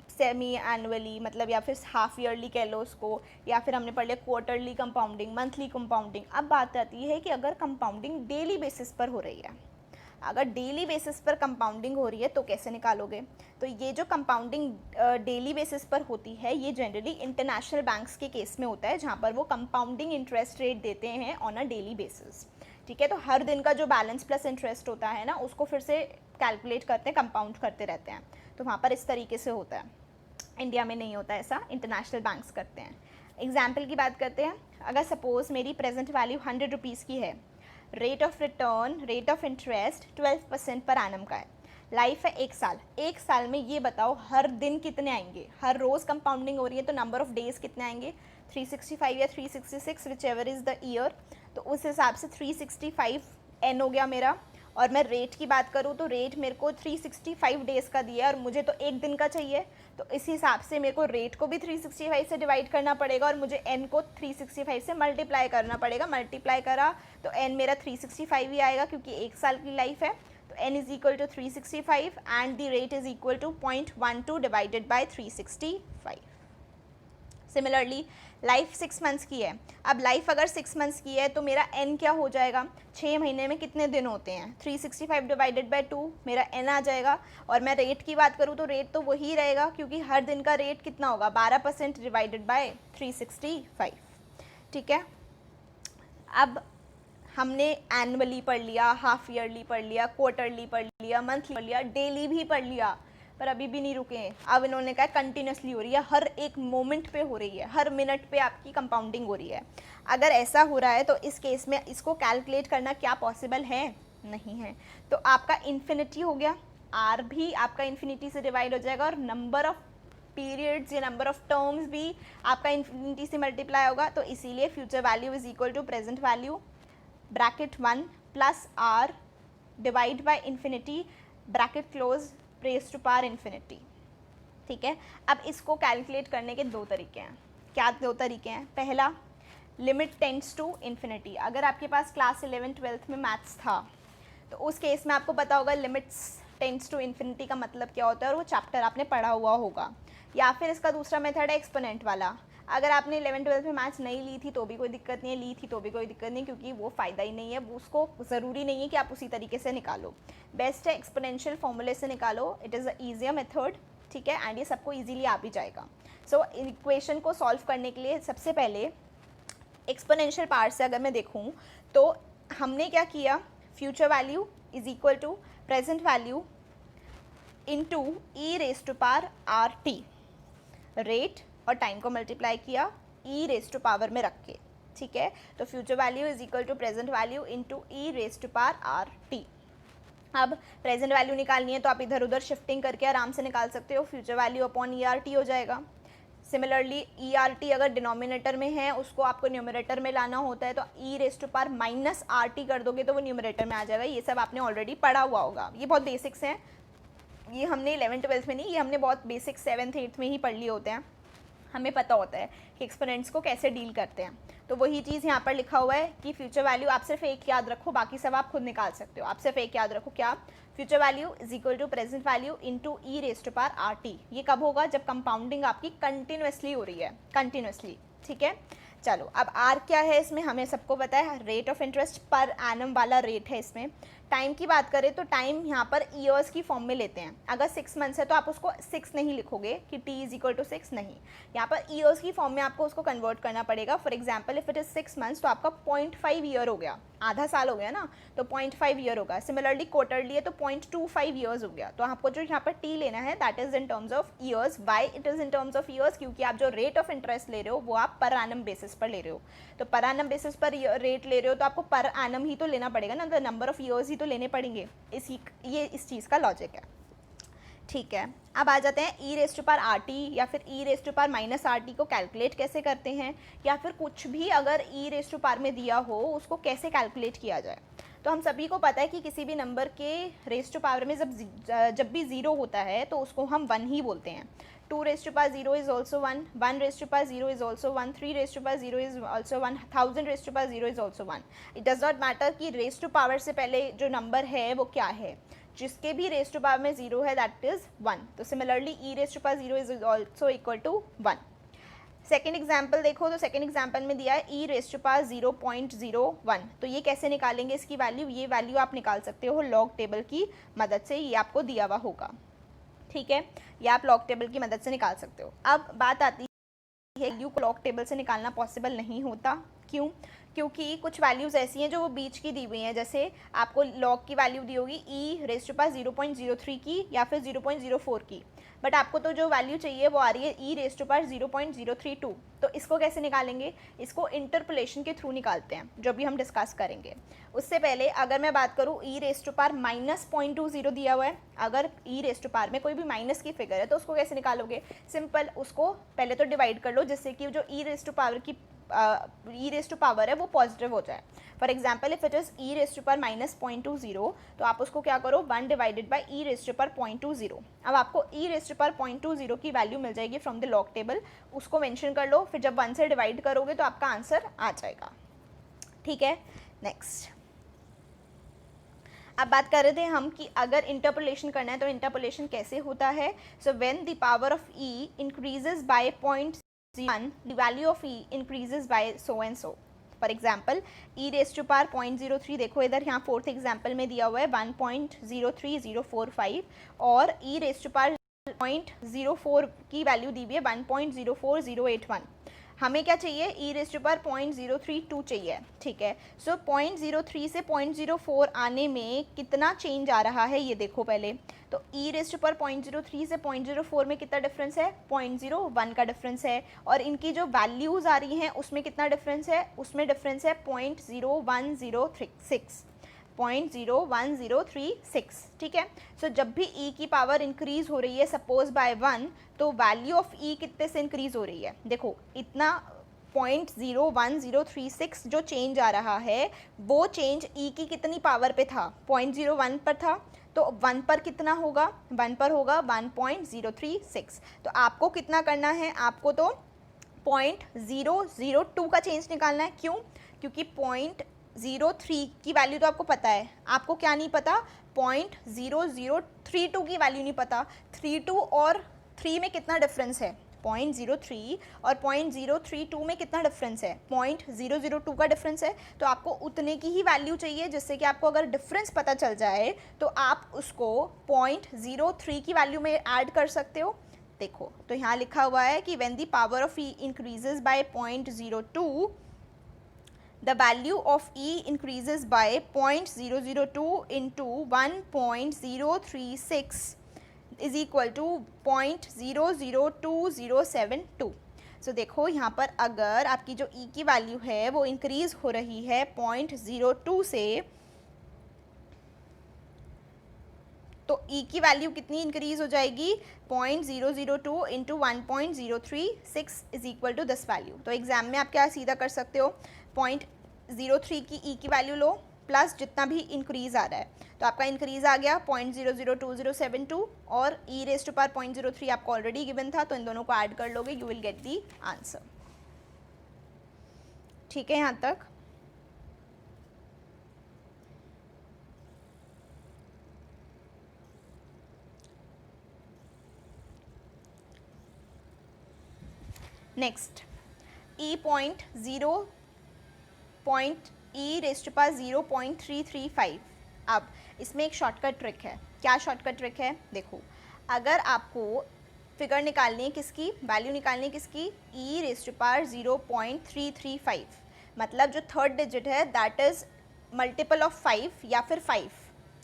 सेमी एनुअली मतलब या फिर हाफ ईयरली कह लो उसको, या फिर हमने पढ़ लिया क्वार्टरली कंपाउंडिंग, मंथली कंपाउंडिंग। अब बात आती है कि अगर कंपाउंडिंग डेली बेसिस पर हो रही है, अगर डेली बेसिस पर कंपाउंडिंग हो रही है तो कैसे निकालोगे। तो ये जो कंपाउंडिंग डेली बेसिस पर होती है ये जनरली इंटरनेशनल बैंक्स के केस में होता है, जहाँ पर वो कंपाउंडिंग इंटरेस्ट रेट देते हैं ऑन अ डेली बेसिस। ठीक है, तो हर दिन का जो बैलेंस प्लस इंटरेस्ट होता है ना, उसको फिर से कैलकुलेट करते हैं, कंपाउंड करते रहते हैं, तो वहाँ पर इस तरीके से होता है। इंडिया में नहीं होता ऐसा, इंटरनेशनल बैंक्स करते हैं। एग्जाम्पल की बात करते हैं, अगर सपोज मेरी प्रेजेंट वैल्यू 100 रुपीज़ की है, rate of return, rate of interest 12% per annum का है, लाइफ है 1 साल, 1 साल में ये बताओ हर दिन कितने आएंगे, हर रोज़ कंपाउंडिंग हो रही है तो नंबर ऑफ डेज कितने आएंगे, 365 या 366 which ever is the year, तो उस हिसाब से 365 एन हो गया मेरा। और मैं रेट की बात करूँ तो रेट मेरे को 365 डेज़ का दिया है और मुझे तो 1 दिन का चाहिए, तो इस हिसाब से मेरे को रेट को भी 365 से डिवाइड करना पड़ेगा और मुझे एन को 365 से मल्टीप्लाई करना पड़ेगा। मल्टीप्लाई करा तो एन मेरा 365 ही आएगा क्योंकि 1 साल की लाइफ है, तो n is equal to 365 and the rate is equal to 0.12 divided by 365। Similarly life 6 months की है, अब लाइफ अगर 6 मंथ्स की है तो मेरा एन क्या हो जाएगा, 6 महीने में कितने दिन होते हैं, 365 डिवाइडेड बाई 2 मेरा एन आ जाएगा। और मैं रेट की बात करूँ तो रेट तो वही रहेगा क्योंकि हर दिन का रेट कितना होगा 12% डिवाइडेड बाय 365। ठीक है, अब हमने एनुअली पढ़ लिया, हाफ ईयरली पढ़ लिया, क्वार्टरली पढ़ लिया, मंथली पढ़ लिया, डेली भी पढ़ लिया, पर अभी भी नहीं रुके हैं। अब इन्होंने कहा कंटिन्यूसली हो रही है, हर एक मोमेंट पे हो रही है, हर मिनट पे आपकी कंपाउंडिंग हो रही है। अगर ऐसा हो रहा है तो इस केस में इसको कैलकुलेट करना क्या पॉसिबल है, नहीं है। तो आपका इन्फिनिटी हो गया, आर भी आपका इन्फिनिटी से डिवाइड हो जाएगा और नंबर ऑफ पीरियड्स या नंबर ऑफ टर्म्स भी आपका इन्फिनिटी से मल्टीप्लाई होगा। तो इसीलिए future value is equal to present value bracket 1 plus R divide by infinity bracket close raise to power infinity. ठीक है, अब इसको कैलकुलेट करने के 2 तरीके हैं। क्या 2 तरीके हैं, पहला लिमिट टेंड्स टू इन्फिनिटी। अगर आपके पास क्लास 11 12th में मैथ्स था तो उस केस में आपको पता होगा लिमिट्स टेंड्स टू इन्फिनिटी का मतलब क्या होता है और वो चैप्टर आपने पढ़ा हुआ होगा। या फिर इसका दूसरा मेथड है एक्सपोनेंट वाला, अगर आपने 11-12 में मैथ्स नहीं ली थी तो भी कोई दिक्कत नहीं है, ली थी तो भी कोई दिक्कत नहीं, क्योंकि वो फ़ायदा ही नहीं है, उसको ज़रूरी नहीं है कि आप उसी तरीके से निकालो। बेस्ट है एक्सपोनेंशियल फॉर्मूले से निकालो, it is a easier method, ठीक है, एंड ये सबको ईजिली आ भी जाएगा। सो इक्वेशन को सॉल्व करने के लिए सबसे पहले एक्सपोनेंशियल पार्ट से अगर मैं देखूँ तो हमने क्या किया, future value is equal to present value into e raise to power are T, rate और टाइम को मल्टीप्लाई किया ई रेज टू पावर में रख के, ठीक है। तो future value is equal to present value into e raise to power are T. अब प्रेजेंट वैल्यू निकालनी है तो आप इधर उधर शिफ्टिंग करके आराम से निकाल सकते हो, future value upon E R T हो जाएगा। सिमिलरली ई आर टी अगर डिनोमिनेटर में है उसको आपको न्यूमरेटर में लाना होता है, तो e raise to power minus r t कर दोगे तो वो न्यूमरेटर में आ जाएगा। ये सब आपने ऑलरेडी पढ़ा हुआ होगा, ये बहुत बेसिक्स हैं, ये हमने 11-12 में नहीं, ये हमने बहुत बेसिक 7th-8th में ही पढ़ लिए होते हैं, हमें पता होता है कि एक्सपोनेंट्स को कैसे डील करते हैं। तो वही चीज़ यहाँ पर लिखा हुआ है कि फ्यूचर वैल्यू, आप सिर्फ एक याद रखो, बाकी सब आप खुद निकाल सकते हो, आप सिर्फ एक याद रखो, क्या, future value is equal to present value into e raise to power are T. ये कब होगा, जब कंपाउंडिंग आपकी कंटिन्यूसली हो रही है, कंटिन्यूसली, ठीक है। चलो अब आर क्या है इसमें, हमें सबको पता है, rate of interest per annum वाला रेट है इसमें। टाइम की बात करें तो टाइम यहाँ पर ईयर्स की फॉर्म में लेते हैं। अगर 6 मंथ्स है तो आप उसको 6 नहीं लिखोगे कि t इज इक्वल टू 6, नहीं, यहाँ पर ईयर्स की फॉर्म में आपको उसको कन्वर्ट करना पड़ेगा। For example if it is 6 months तो आपका 0.5 ईयर हो गया, आधा साल हो गया ना, तो 0.5 ईयर होगा। सिमिलरली क्वार्टरली है तो 0.25 ईयर्स हो गया। तो आपको जो यहाँ पर t लेना है that is in terms of years. Why it is in terms of years, क्योंकि आप जो रेट ऑफ इंटरेस्ट ले रहे हो वो आप पर एनम बेसिस पर ले रहे हो, तो पर एनम बेसिस पर रेट ले रहे हो तो आपको पर एनम ही तो लेना पड़ेगा ना, तो नंबर ऑफ ईयर्स ही तो लेने पड़ेंगे। इस चीज़ का लॉजिक है, ठीक है। अब आ जाते हैं e raise to power are t या फिर e raise to power minus r t को कैलकुलेट कैसे करते हैं, या फिर कुछ भी अगर ई रेज टू पावर में दिया हो उसको कैसे कैलकुलेट किया जाए। तो हम सभी को पता है कि किसी भी नंबर के रेज टू पावर में जब भी ज़ीरो होता है तो उसको हम 1 ही बोलते हैं। 2 raise to power 0 is also 1, 1 raise to power 0 is also 1, 3 raise to power 0 is also 1, 1000 raise to power 0 is also 1। It does not matter कि रेज टू पावर से पहले जो नंबर है वो क्या है, जिसके भी रेज टू पावर में 0 है दैट इज 1। तो similarly e raise to power 0 is also equal to 1। Second example देखो, तो सेकेंड एग्जाम्पल में दिया है ई रेज टू पावर 0.01। तो ये कैसे निकालेंगे इसकी वैल्यू, ये वैल्यू आप निकाल सकते हो लॉग टेबल की मदद से, ये आपको दिया हुआ होगा, ठीक है, ये आप लॉग टेबल की मदद से निकाल सकते हो। अब बात आती है यू को लॉग टेबल से निकालना पॉसिबल नहीं होता, क्यों, क्योंकि कुछ वैल्यूज़ ऐसी हैं जो वो बीच की दी हुई हैं। जैसे आपको लॉग की वैल्यू दी होगी ई रेज टू पावर 0.03 की या फिर 0.04 की, बट आपको तो जो वैल्यू चाहिए वो आ रही है ई रेज टू पावर 0.032। तो इसको कैसे निकालेंगे, इसको इंटरपोलेशन के थ्रू निकालते हैं, जो भी हम डिस्कस करेंगे। उससे पहले अगर मैं बात करूँ ई रेज टू पावर माइनस 0.20 दिया हुआ है, अगर ई रेज टू पावर में कोई भी माइनस की फिगर है तो उसको कैसे निकालोगे, सिंपल, उसको पहले तो डिवाइड कर लो जिससे कि जो ई रेज टू पावर की ई रेज टू पावर है वो पॉजिटिव हो जाए। For example if it is e raise to power minus 0.20 तो आप उसको क्या करो 1 divided by e raise to power 0.20। अब आपको ई रेज टू पावर 0.20 की वैल्यू मिल जाएगी फ्रॉम द लॉग टेबल, उसको मेंशन कर लो, फिर जब 1 से डिवाइड करोगे तो आपका आंसर आ जाएगा, ठीक है। नेक्स्ट अब बात कर रहे थे हम कि अगर इंटरपोलेशन करना है तो इंटरपोलेशन कैसे होता है। So when the power of E increases by 0.1 the value of e increases by so and so. For example e raised to power 0.03, देखो इधर यहाँ फोर्थ एग्जाम्पल में दिया हुआ है 1.03045 और e raised to power 0.04 की वैल्यू दी हुई है 1.04081। हमें क्या चाहिए, ई रेज टू पावर 0.032 चाहिए, ठीक है। सो 0.03 से 0.04 आने में कितना चेंज आ रहा है ये देखो पहले। तो ई रेज टू पावर 0.03 से 0.04 में कितना डिफरेंस है, 0.01 का डिफरेंस है, और इनकी जो वैल्यूज़ आ रही हैं उसमें कितना डिफरेंस है, उसमें डिफरेंस है 0.0136, ठीक है। सो जब भी e की पावर इंक्रीज हो रही है सपोज बाय 1, तो वैल्यू ऑफ e कितने से इंक्रीज हो रही है, देखो इतना 0.01036 जो चेंज आ रहा है वो चेंज e की कितनी पावर पे था, 0.01 पर था, तो 1 पर कितना होगा, 1 पर होगा 1.036। तो आपको कितना करना है, आपको तो 0.002 का चेंज निकालना है, क्यों, क्योंकि 0.03 की वैल्यू तो आपको पता है, आपको क्या नहीं पता, 0.0032 की वैल्यू नहीं पता। 32 और 3 में कितना डिफरेंस है, 0.03 और 0.032 में कितना डिफरेंस है, 0.002 का डिफरेंस है। तो आपको उतने की ही वैल्यू चाहिए जिससे कि आपको अगर डिफरेंस पता चल जाए तो आप उसको 0.03 की वैल्यू में ऐड कर सकते हो। देखो तो यहाँ लिखा हुआ है कि when the power of E increases by 0.02 the value of E increases by 0.002 into 1.036 is equal to 0.002072। सो देखो यहाँ पर अगर आपकी जो E की वैल्यू है वो इंक्रीज हो रही है 0.02 से, तो E की वैल्यू कितनी इंक्रीज हो जाएगी, 0.002 into 1.036 is equal to this value. तो एग्जाम में आप क्या सीधा कर सकते हो, 0.03 की E की वैल्यू लो प्लस जितना भी इंक्रीज आ रहा है, तो आपका इंक्रीज आ गया 0.002072 और E रेज़ टू पावर 0.03 आपको ऑलरेडी गिवन था, तो इन दोनों को ऐड कर लोगे, you will get the answer. ठीक है यहाँ तक। Next E raise to power 0.335। अब इसमें एक शॉर्टकट ट्रिक है। क्या शॉर्टकट ट्रिक है, देखो अगर आपको फिगर निकालनी है किसकी, वैल्यू निकालनी है किसकी, E रेज़ टू पावर 0.335, मतलब जो थर्ड डिजिट है दैट इज़ मल्टीपल ऑफ 5 या फिर 5।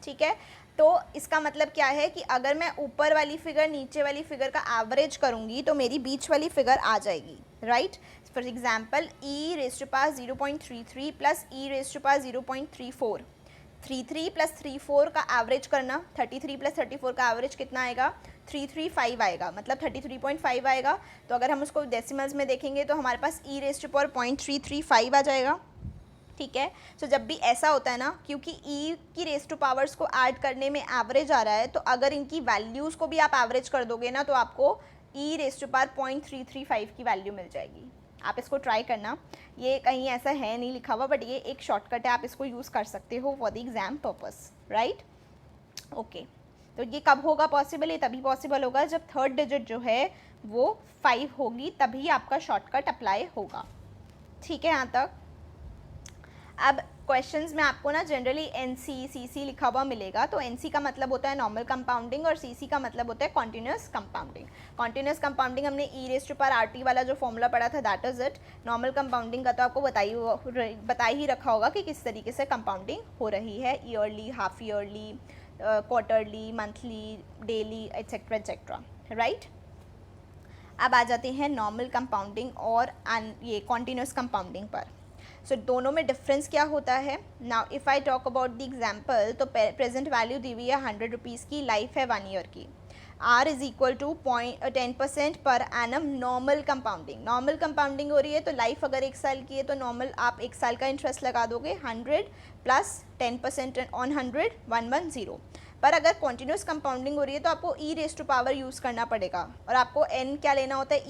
ठीक है, तो इसका मतलब क्या है कि अगर मैं ऊपर वाली फिगर नीचे वाली फिगर का एवरेज करूंगी तो मेरी बीच वाली फिगर आ जाएगी, right. For example E raise to power 0.33 plus E raise to power 0.34, 33 plus 34 का एवरेज करना, 33 प्लस 34 का एवरेज कितना आएगा, 335 आएगा, मतलब 33.5 आएगा। तो अगर हम उसको डेसिमल्स में देखेंगे तो हमारे पास E रेज़ टू पावर 0.335 आ जाएगा। ठीक है, सो जब भी ऐसा होता है ना, क्योंकि E की रेज़ टू पावर्स को ऐड करने में एवरेज आ रहा है, तो अगर इनकी वैल्यूज़ को भी आप एवरेज कर दोगे ना तो आपको E रेज़ टू पावर 0.335 की वैल्यू मिल जाएगी। आप इसको ट्राई करना, ये कहीं ऐसा है नहीं लिखा हुआ, बट ये एक शॉर्टकट है, आप इसको यूज़ कर सकते हो for the exam purpose, right. Okay, तो ये कब होगा पॉसिबल, ये तभी पॉसिबल होगा जब थर्ड डिजिट जो है वो 5 होगी, तभी आपका शॉर्टकट अप्लाई होगा। ठीक है यहाँ तक। अब क्वेश्चंस में आपको ना जनरली NC CC लिखा हुआ मिलेगा, तो NC का मतलब होता है नॉर्मल कंपाउंडिंग और CC का मतलब होता है कॉन्टिन्यूस कंपाउंडिंग। कॉन्टिन्यूस कंपाउंडिंग हमने E raise to power RT वाला जो फॉर्मूला पढ़ा था, that is it. Normal compounding का तो आपको बता ही रखा होगा कि किस तरीके से कंपाउंडिंग हो रही है, yearly, half yearly, quarterly, monthly, daily, etcetera etcetera, right. अब आ जाते हैं नॉर्मल कंपाउंडिंग और ये कॉन्टिन्यूस कंपाउंडिंग पर। सो दोनों में डिफरेंस क्या होता है। Now if I talk about the example, तो प्रेजेंट वैल्यू दी हुई है 100 रुपीज़ की, लाइफ है 1 ईयर की, R is equal to 10% per annum normal compounding. Normal compounding हो रही है तो लाइफ अगर 1 साल की है तो नॉर्मल आप 1 साल का इंटरेस्ट लगा दोगे 100 प्लस 10% ऑन 100, 110। पर अगर कॉन्टिन्यूस कंपाउंडिंग हो रही है तो आपको E raise to power use करना पड़ेगा, और आपको N क्या लेना होता है,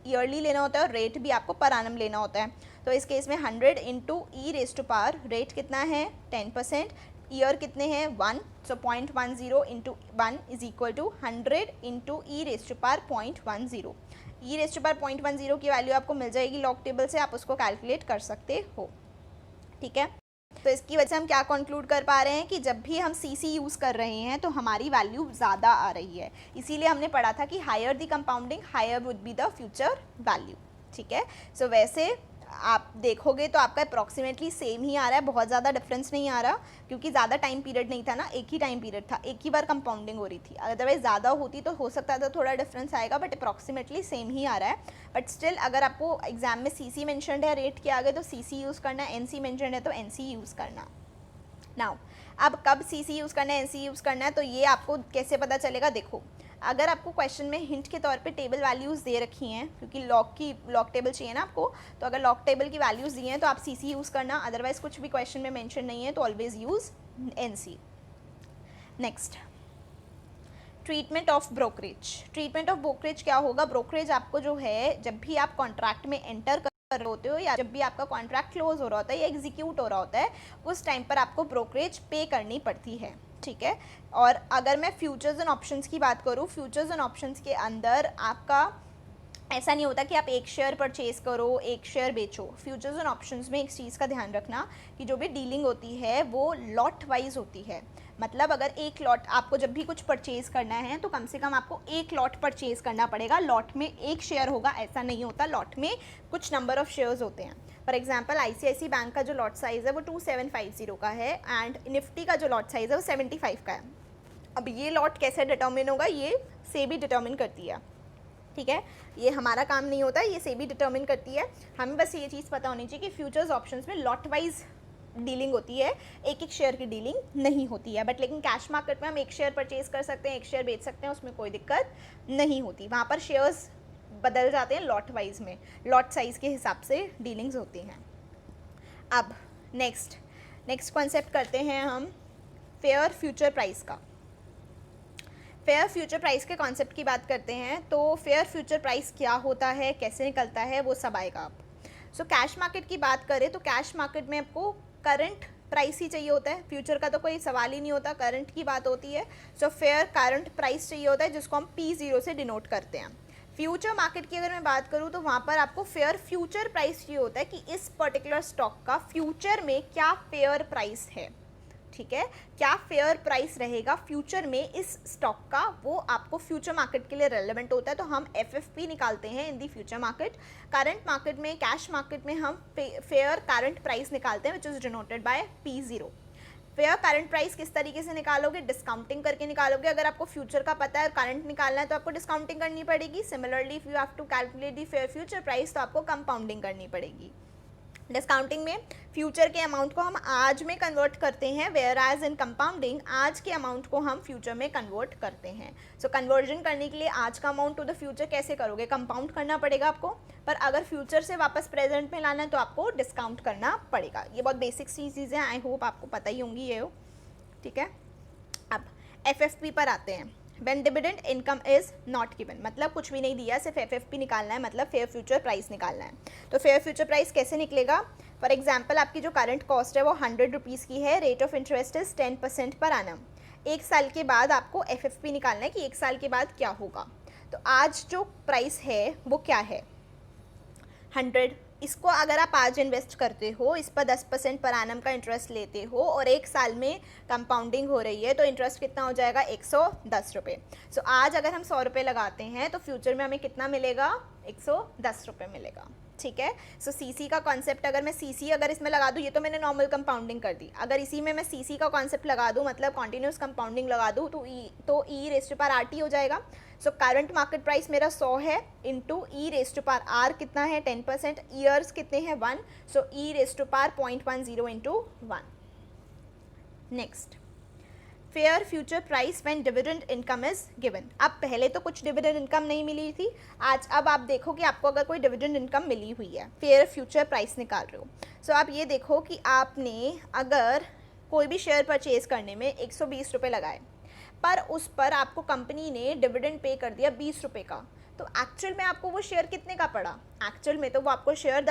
ईयरली लेना होता है, और रेट भी आपको पर एनम लेना होता है। तो इस केस में 100 into E raise to power, rate कितना है 10%, ईयर कितने हैं 1, so 0.10 into 1 is equal to 100 into E raise to power 0.10। E raise to power 0.10 की वैल्यू आपको मिल जाएगी लॉग टेबल से, आप उसको कैलकुलेट कर सकते हो। ठीक है, तो इसकी वजह से हम क्या कंक्लूड कर पा रहे हैं कि जब भी हम CC यूज़ कर रहे हैं तो हमारी वैल्यू ज़्यादा आ रही है। इसीलिए हमने पढ़ा था कि higher the compounding higher would be the future value. ठीक है, सो वैसे आप देखोगे तो आपका अप्रॉक्सीमेटली सेम ही आ रहा है, बहुत ज़्यादा डिफरेंस नहीं आ रहा, क्योंकि ज़्यादा टाइम पीरियड नहीं था ना, एक ही टाइम पीरियड था, एक ही बार कंपाउंडिंग हो रही थी। अदरवाइज ज़्यादा होती तो हो सकता था थोड़ा डिफरेंस आएगा, बट अप्रॉक्सीमेटली सेम ही आ रहा है। बट स्टिल अगर आपको एग्जाम में CC मेंशन्ड है रेट के आगे तो CC यूज़ करना, NC मेंशन्ड है तो NC यूज़ करना। नाउ अब कब CC यूज़ करना है, NC यूज़ करना है, तो ये आपको कैसे पता चलेगा। देखो अगर आपको क्वेश्चन में हिंट के तौर पे टेबल वैल्यूज़ दे रखी हैं, क्योंकि लॉग टेबल चाहिए ना आपको, तो अगर लॉग टेबल की वैल्यूज़ दी हैं तो आप CC यूज़ करना, अदरवाइज कुछ भी क्वेश्चन में मेंशन नहीं है तो always use NC। Next, treatment of brokerage. Treatment of brokerage क्या होगा, ब्रोकरेज आपको जो है जब भी आप कॉन्ट्रैक्ट में एंटर कर रहे होते हो या जब भी आपका कॉन्ट्रैक्ट क्लोज हो रहा होता है या एग्जीक्यूट हो रहा होता है, उस टाइम पर आपको ब्रोकरेज पे करनी पड़ती है। ठीक है, और अगर मैं फ्यूचर्स एंड ऑप्शंस की बात करूँ, फ्यूचर्स एंड ऑप्शंस के अंदर आपका ऐसा नहीं होता कि आप एक शेयर परचेज करो, एक शेयर बेचो। फ्यूचर्स एंड ऑप्शंस में एक चीज़ का ध्यान रखना कि जो भी डीलिंग होती है वो लॉट वाइज होती है। मतलब अगर एक लॉट आपको जब भी कुछ परचेज करना है तो कम से कम आपको एक लॉट परचेज करना पड़ेगा। लॉट में एक शेयर होगा ऐसा नहीं होता, लॉट में कुछ नंबर ऑफ शेयर्स होते हैं। फॉर एग्जाम्पल ICICI बैंक का जो लॉट साइज़ है वो 2750 का है एंड निफ्टी का जो लॉट साइज़ है वो 75 का है। अब ये लॉट कैसे डिटर्मिन होगा, ये सेबी डिटर्मिन करती है, ठीक है। ये हमारा काम नहीं होता, ये सेबी डिटर्मिन करती है। हमें बस ये चीज़ पता होनी चाहिए कि फ्यूचर्स ऑप्शंस में लॉट वाइज डीलिंग होती है, एक एक शेयर की डीलिंग नहीं होती है। बट लेकिन कैश मार्केट में हम एक शेयर परचेज कर सकते हैं, एक शेयर बेच सकते हैं, उसमें कोई दिक्कत नहीं होती। वहाँ पर शेयर्स बदल जाते हैं लॉट वाइज में, लॉट साइज़ के हिसाब से डीलिंग्स होती हैं। अब नेक्स्ट कॉन्सेप्ट करते हैं हम फेयर फ्यूचर प्राइस का। फेयर फ्यूचर प्राइस के कॉन्सेप्ट की बात करते हैं तो फेयर फ्यूचर प्राइस क्या होता है, कैसे निकलता है, वो सब आएगा आप। सो कैश मार्केट की बात करें तो कैश मार्केट में आपको करंट प्राइस ही चाहिए होता है, फ्यूचर का तो कोई सवाल ही नहीं होता, करंट की बात होती है। सो फेयर करंट प्राइस चाहिए होता है जिसको हम P0 से डिनोट करते हैं। फ्यूचर मार्केट की अगर मैं बात करूँ तो वहाँ पर आपको फेयर फ्यूचर प्राइस चाहिए होता है कि इस पर्टिकुलर स्टॉक का फ्यूचर में क्या फेयर प्राइस है, ठीक है, क्या फेयर प्राइस रहेगा फ्यूचर में इस स्टॉक का, वो आपको फ्यूचर मार्केट के लिए रेलेवेंट होता है। तो हम FFP निकालते हैं in the future market. Current market में, कैश मार्केट में हम फेयर करंट प्राइस निकालते हैं which is denoted by P0। Fair current price किस तरीके से निकालोगे, डिस्काउंटिंग करके निकालोगे। अगर आपको फ्यूचर का पता है और करंट निकालना है तो आपको डिस्काउंटिंग करनी पड़ेगी। Similarly if you have to calculate the fair future price तो आपको कंपाउंडिंग करनी पड़ेगी। डिस्काउंटिंग में फ्यूचर के अमाउंट को हम आज में कन्वर्ट करते हैं, वेयर एज इन कंपाउंडिंग आज के अमाउंट को हम फ्यूचर में कन्वर्ट करते हैं। सो कन्वर्जन करने के लिए आज का अमाउंट टू द फ्यूचर कैसे करोगे, कंपाउंड करना पड़ेगा आपको। पर अगर फ्यूचर से वापस प्रेजेंट में लाना है तो आपको डिस्काउंट करना पड़ेगा। ये बहुत बेसिक सी चीज़ें, आई होप आपको पता ही होंगी ये हो, ठीक है। अब FFP पर आते हैं। When dividend income is not given, मतलब कुछ भी नहीं दिया, सिर्फ FFP निकालना है, मतलब फेयर फ्यूचर प्राइस निकालना है। तो फेयर फ्यूचर प्राइस कैसे निकलेगा, फॉर एग्जाम्पल आपकी जो करंट कॉस्ट है वो 100 रुपीज़ की है, rate of interest is 10% per annum. एक साल के बाद आपको FFP निकालना है कि एक साल के बाद क्या होगा। तो आज जो प्राइस है वो क्या है, 100। इसको अगर आप आज इन्वेस्ट करते हो, इस पर 10% पर एनम का इंटरेस्ट लेते हो और एक साल में कंपाउंडिंग हो रही है तो इंटरेस्ट कितना हो जाएगा, 110 रुपये। सो आज अगर हम 100 रुपये लगाते हैं तो फ्यूचर में हमें कितना मिलेगा, 110 रुपये मिलेगा, ठीक है। सो CC का कॉन्सेप्ट अगर मैं CC अगर इसमें लगा दूँ, ये तो मैंने नॉर्मल कंपाउंडिंग कर दी, अगर इसी में मैं CC का कॉन्सेप्ट लगा दूँ, मतलब कॉन्टिन्यूस कंपाउंडिंग लगा दूँ तो E raise to power RT हो जाएगा। सो करंट मार्केट प्राइस मेरा 100 है into E raise to power R कितना है, 10%, ईयर्स कितने हैं 1, so E raise to power 0.10 into 1। Next, fair future price when dividend income is given. अब पहले तो कुछ डिविडेंड इनकम नहीं मिली थी, आज अब आप देखो कि आपको अगर कोई डिविडेंड इनकम मिली हुई है, फेयर फ्यूचर प्राइस निकाल रहे हो। सो आप ये देखो कि आपने अगर कोई भी शेयर परचेज करने में 120 रुपये लगाए, पर उस पर आपको कंपनी ने डिविडेंड पे कर दिया 20 रुपये का, तो एक्चुअल में आपको वो शेयर कितने का पड़ा, एक्चुअल में तो वो आपको शेयर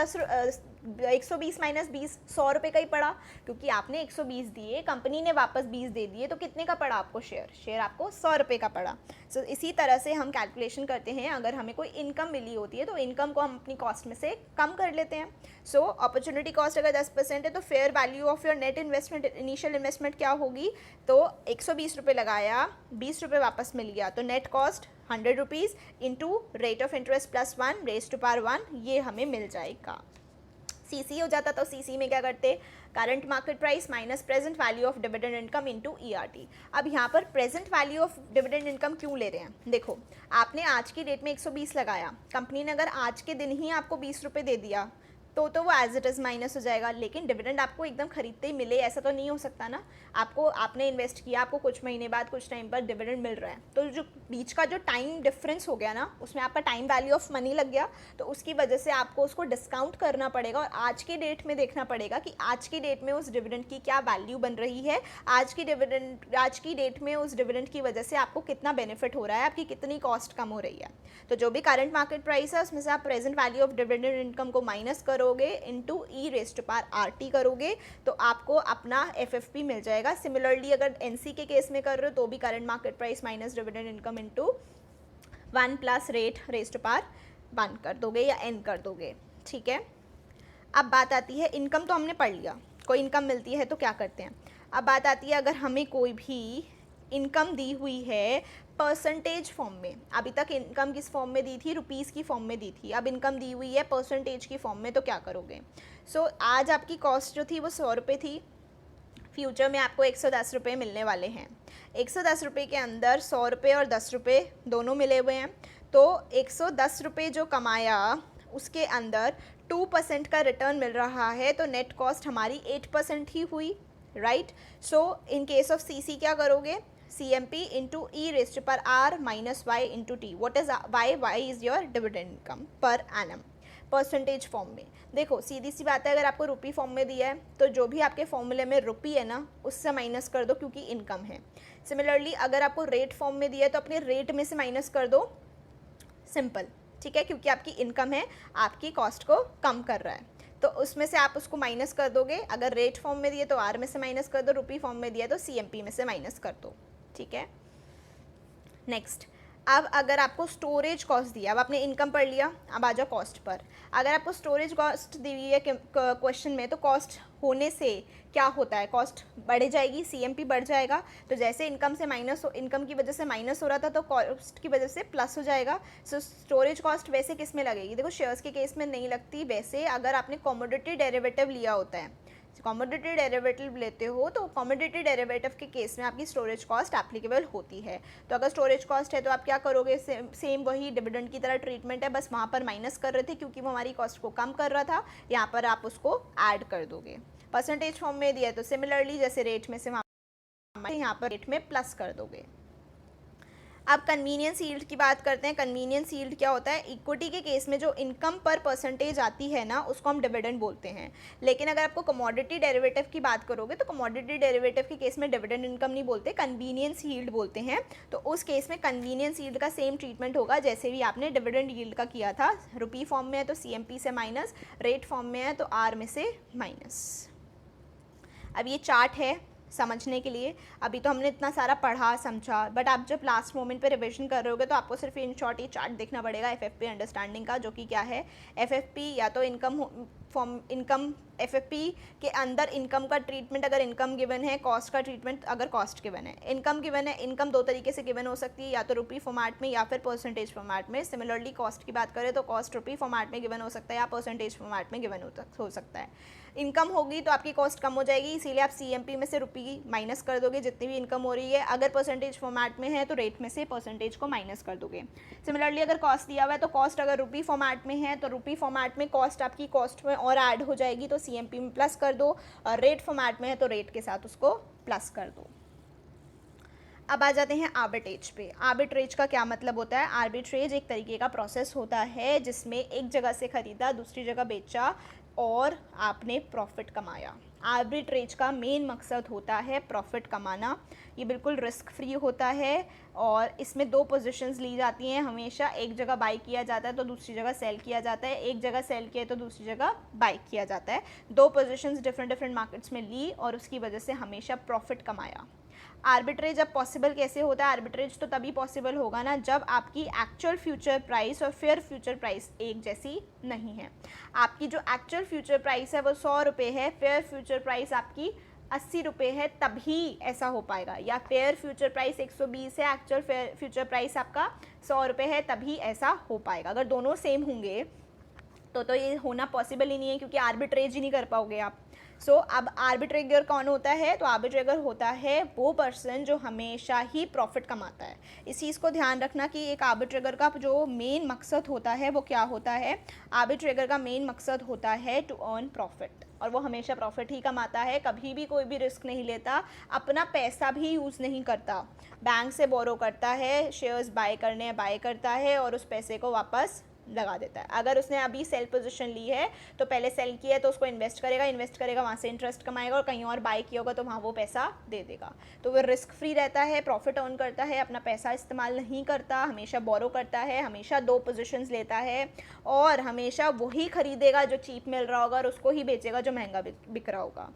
120 माइनस 20 100 रुपये का ही पड़ा, क्योंकि आपने 120 दिए, कंपनी ने वापस 20 दे दिए, तो कितने का पड़ा आपको शेयर आपको 100 रुपये का पड़ा। सो इसी तरह से हम कैलकुलेशन करते हैं, अगर हमें कोई इनकम मिली होती है तो इनकम को हम अपनी कॉस्ट में से कम कर लेते हैं। सो अपॉर्चुनिटी कॉस्ट अगर 10% है तो fair value of your net investment, initial investment क्या होगी, तो 120 रुपये लगाया, 20 रुपये वापस मिल गया, तो net cost 100 rupees into rate of interest plus 1 raise to power 1, ये हमें मिल जाएगा। CC हो जाता तो CC में क्या करते, current market price minus present value of dividend income into ERT। अब यहाँ पर present value of dividend income क्यों ले रहे हैं, देखो आपने आज की डेट में 120 लगाया, कंपनी ने अगर आज के दिन ही आपको 20 रुपये दे दिया तो वो एज इट इज़ माइनस हो जाएगा, लेकिन डिविडेंड आपको एकदम खरीदते ही मिले ऐसा तो नहीं हो सकता ना। आपने इन्वेस्ट किया, आपको कुछ महीने बाद कुछ टाइम पर डिविडेंड मिल रहा है, तो जो बीच का जो टाइम डिफरेंस हो गया ना, उसमें आपका टाइम वैल्यू ऑफ मनी लग गया, तो उसकी वजह से आपको उसको डिस्काउंट करना पड़ेगा और आज की डेट में देखना पड़ेगा कि आज की डेट में उस डिविडेंड की क्या वैल्यू बन रही है, आज की डेट में उस डिविडेंड की वजह से आपको कितना बेनिफिट हो रहा है, आपकी कितनी कॉस्ट कम हो रही है। तो जो भी करंट मार्केट प्राइस है उसमें से आप present value of dividend income को माइनस करोगे, into E raise to power RT करोगे, तो आपको अपना FFP मिल जाएगा। सिमिलरली अगर NC के केस में कर रहे हो तो भी current market price minus dividend income into 1 plus rate raise to power 1 कर दोगे या n कर दोगे, ठीक है। अब बात आती है, इनकम तो हमने पढ़ लिया, कोई इनकम मिलती है तो क्या करते हैं। अब बात आती है, अगर हमें कोई भी इनकम दी हुई है परसेंटेज फॉर्म में, अभी तक इनकम किस फॉर्म में दी थी, रुपीज़ की फॉर्म में दी थी, अब इनकम दी हुई है परसेंटेज की फॉर्म में, तो क्या करोगे। सो आज आपकी कॉस्ट जो थी वो 100 रुपये थी, फ्यूचर में आपको 110 रुपये मिलने वाले हैं। 110 रुपये के अंदर 100 रुपये और 10 रुपये दोनों मिले हुए हैं, तो 110 रुपये जो कमाया उसके अंदर 2% का रिटर्न मिल रहा है, तो नेट कॉस्ट हमारी 8% ही हुई, right. So in case of CC क्या करोगे, CMP into e raise to power R minus Y into T. What is Y, Y is your dividend income per annum percentage form में। देखो सीधी सी बात है, अगर आपको रुपी फॉर्म में दिया है तो जो भी आपके फॉर्मूले में रुपी है ना उससे माइनस कर दो, क्योंकि इनकम है। सिमिलरली अगर आपको रेट फॉर्म में दिया है तो अपने रेट में से माइनस कर दो, सिंपल, ठीक है, क्योंकि आपकी इनकम है, आपकी कॉस्ट को कम कर रहा है, तो उसमें से आप उसको माइनस कर दोगे। अगर रेट फॉर्म में दिए तो आर में से माइनस कर दो, रुपी फॉर्म में दिया तो CMP में से माइनस कर दो, ठीक है। नेक्स्ट, अब अगर आपको स्टोरेज कॉस्ट दिया, अब आपने इनकम पढ़ लिया, अब आ जाओ कॉस्ट पर। अगर आपको स्टोरेज कॉस्ट दी हुई है क्वेश्चन में, तो कॉस्ट होने से क्या होता है, कॉस्ट बढ़ जाएगी, CMP बढ़ जाएगा। तो जैसे इनकम से माइनस, इनकम की वजह से माइनस हो रहा था, तो कॉस्ट की वजह से प्लस हो जाएगा। सो स्टोरेज कॉस्ट वैसे किस में लगेगी, देखो शेयर्स के केस में नहीं लगती, वैसे अगर आपने कमोडिटी डेरिवेटिव लिया होता है, कमोडिटी डेरिवेटिव लेते हो तो कमोडिटी डेरिवेटिव के केस में आपकी स्टोरेज कॉस्ट एप्लीकेबल होती है। तो अगर स्टोरेज कॉस्ट है तो आप क्या करोगे, सेम वही डिविडेंड की तरह ट्रीटमेंट है, बस वहाँ पर माइनस कर रहे थे क्योंकि वो हमारी कॉस्ट को कम कर रहा था, यहाँ पर आप उसको ऐड कर दोगे। परसेंटेज फॉर्म में दिया है तो सिमिलरली जैसे रेट में से वहाँ यहाँ पर रेट में प्लस कर दोगे। अब कन्वीनियंस यील्ड की बात करते हैं। कन्वीनियंस यील्ड क्या होता है, इक्विटी के केस में जो इनकम पर परसेंटेज आती है ना उसको हम डिविडेंड बोलते हैं। लेकिन अगर आपको कमोडिटी डेरिवेटिव की बात करोगे तो कमोडिटी डेरिवेटिव के केस में डिविडेंड इनकम नहीं बोलते, कन्वीनियंस यील्ड बोलते हैं। तो उस केस में कन्वीनियंस यील्ड का सेम ट्रीटमेंट होगा जैसे भी आपने डिविडेंड यील्ड का किया था। रुपी फॉर्म में है तो CMP से माइनस, रेट फॉर्म में है तो R में से माइनस। अब ये चार्ट है समझने के लिए, अभी तो हमने इतना सारा पढ़ा समझा, बट आप जब लास्ट मोमेंट पे रिवीजन कर रहे होगे तो आपको सिर्फ इन शॉर्ट ये चार्ट देखना पड़ेगा FFP अंडरस्टैंडिंग का, जो कि क्या है, FFP या तो इनकम फॉर्म, इनकम FFP के अंदर इनकम का ट्रीटमेंट, अगर इनकम गिवन है, कॉस्ट का ट्रीटमेंट अगर कॉस्ट गिवन है। इनकम गिवन है, इनकम दो तरीके से गिवन हो सकती है, या तो रुपी फॉर्मेट में या फिर परसेंटेज फॉर्मेट में। सिमिलरली कॉस्ट की बात करें तो कॉस्ट रुपी फॉर्मेट में गिवन हो सकता है या परसेंटेज फॉर्मेट में गिवन हो सकता है। इनकम होगी तो आपकी कॉस्ट कम हो जाएगी, इसीलिए आप CMP में से रुपी माइनस कर दोगे जितनी भी इनकम हो रही है। अगर परसेंटेज फॉर्मेट में है तो रेट में से परसेंटेज को माइनस कर दोगे। सिमिलरली अगर कॉस्ट दिया हुआ है तो कॉस्ट अगर रुपी फॉर्मेट में है तो रुपी फॉर्मेट में कॉस्ट आपकी कॉस्ट में और ऐड हो जाएगी, तो CMP में प्लस कर दो, और रेट फॉर्मेट में है तो रेट के साथ उसको प्लस कर दो। अब आ जाते हैं आर्बिट्रेज पे। आर्बिट्रेज का क्या मतलब होता है, आर्बिट्रेज एक तरीके का प्रोसेस होता है जिसमें एक जगह से खरीदा, दूसरी जगह बेचा और आपने प्रॉफिट कमाया। आर्बिट्रेज का मेन मकसद होता है प्रॉफिट कमाना। ये बिल्कुल रिस्क फ्री होता है और इसमें दो पोजीशंस ली जाती हैं हमेशा, एक जगह बाई किया जाता है तो दूसरी जगह सेल किया जाता है, एक जगह सेल किया तो दूसरी जगह बाई किया जाता है। दो पोजीशंस डिफरेंट मार्केट्स में ली और उसकी वजह से हमेशा प्रॉफिट कमाया। आर्बिट्रेज अब पॉसिबल कैसे होता है, आर्बिट्रेज तो तभी पॉसिबल होगा ना जब आपकी एक्चुअल फ्यूचर प्राइस और फेयर फ्यूचर प्राइस एक जैसी नहीं है। आपकी जो एक्चुअल फ्यूचर प्राइस है वो 100 रुपये है, फेयर फ्यूचर प्राइस आपकी 80 रुपये है, तभी ऐसा हो पाएगा। या फेयर फ्यूचर प्राइस 120 है, एक्चुअल फेयर फ्यूचर प्राइस आपका 100 रुपये है, तभी ऐसा हो पाएगा। अगर दोनों सेम होंगे तो ये होना पॉसिबल ही नहीं है, क्योंकि आर्बिट्रेज ही नहीं कर पाओगे आप। सो अब आर्बिट्रेगर कौन होता है, तो आर्बिट्रेगर होता है वो पर्सन जो हमेशा ही प्रॉफिट कमाता है। इस चीज़ को ध्यान रखना कि एक आर्बिट्रेगर का जो मेन मकसद होता है वो क्या होता है। आर्बिट्रेगर का मेन मकसद होता है टू अर्न प्रॉफिट, और वो हमेशा प्रॉफिट ही कमाता है, कभी भी कोई भी रिस्क नहीं लेता, अपना पैसा भी यूज़ नहीं करता, बैंक से बोरो करता है, शेयर्स बाय करता है और उस पैसे को वापस लगा देता है। अगर उसने अभी सेल पोजीशन ली है तो पहले सेल किया है तो उसको इन्वेस्ट करेगा, वहाँ से इंटरेस्ट कमाएगा, और कहीं और बाय किया होगा तो वहाँ वो पैसा दे देगा। तो वो रिस्क फ्री रहता है, प्रॉफिट अर्न करता है, अपना पैसा इस्तेमाल नहीं करता, हमेशा बोरो करता है, हमेशा दो पोजीशंस लेता है, और हमेशा वही खरीदेगा जो चीप मिल रहा होगा और उसको ही बेचेगा जो महंगा बिक रहा होगा।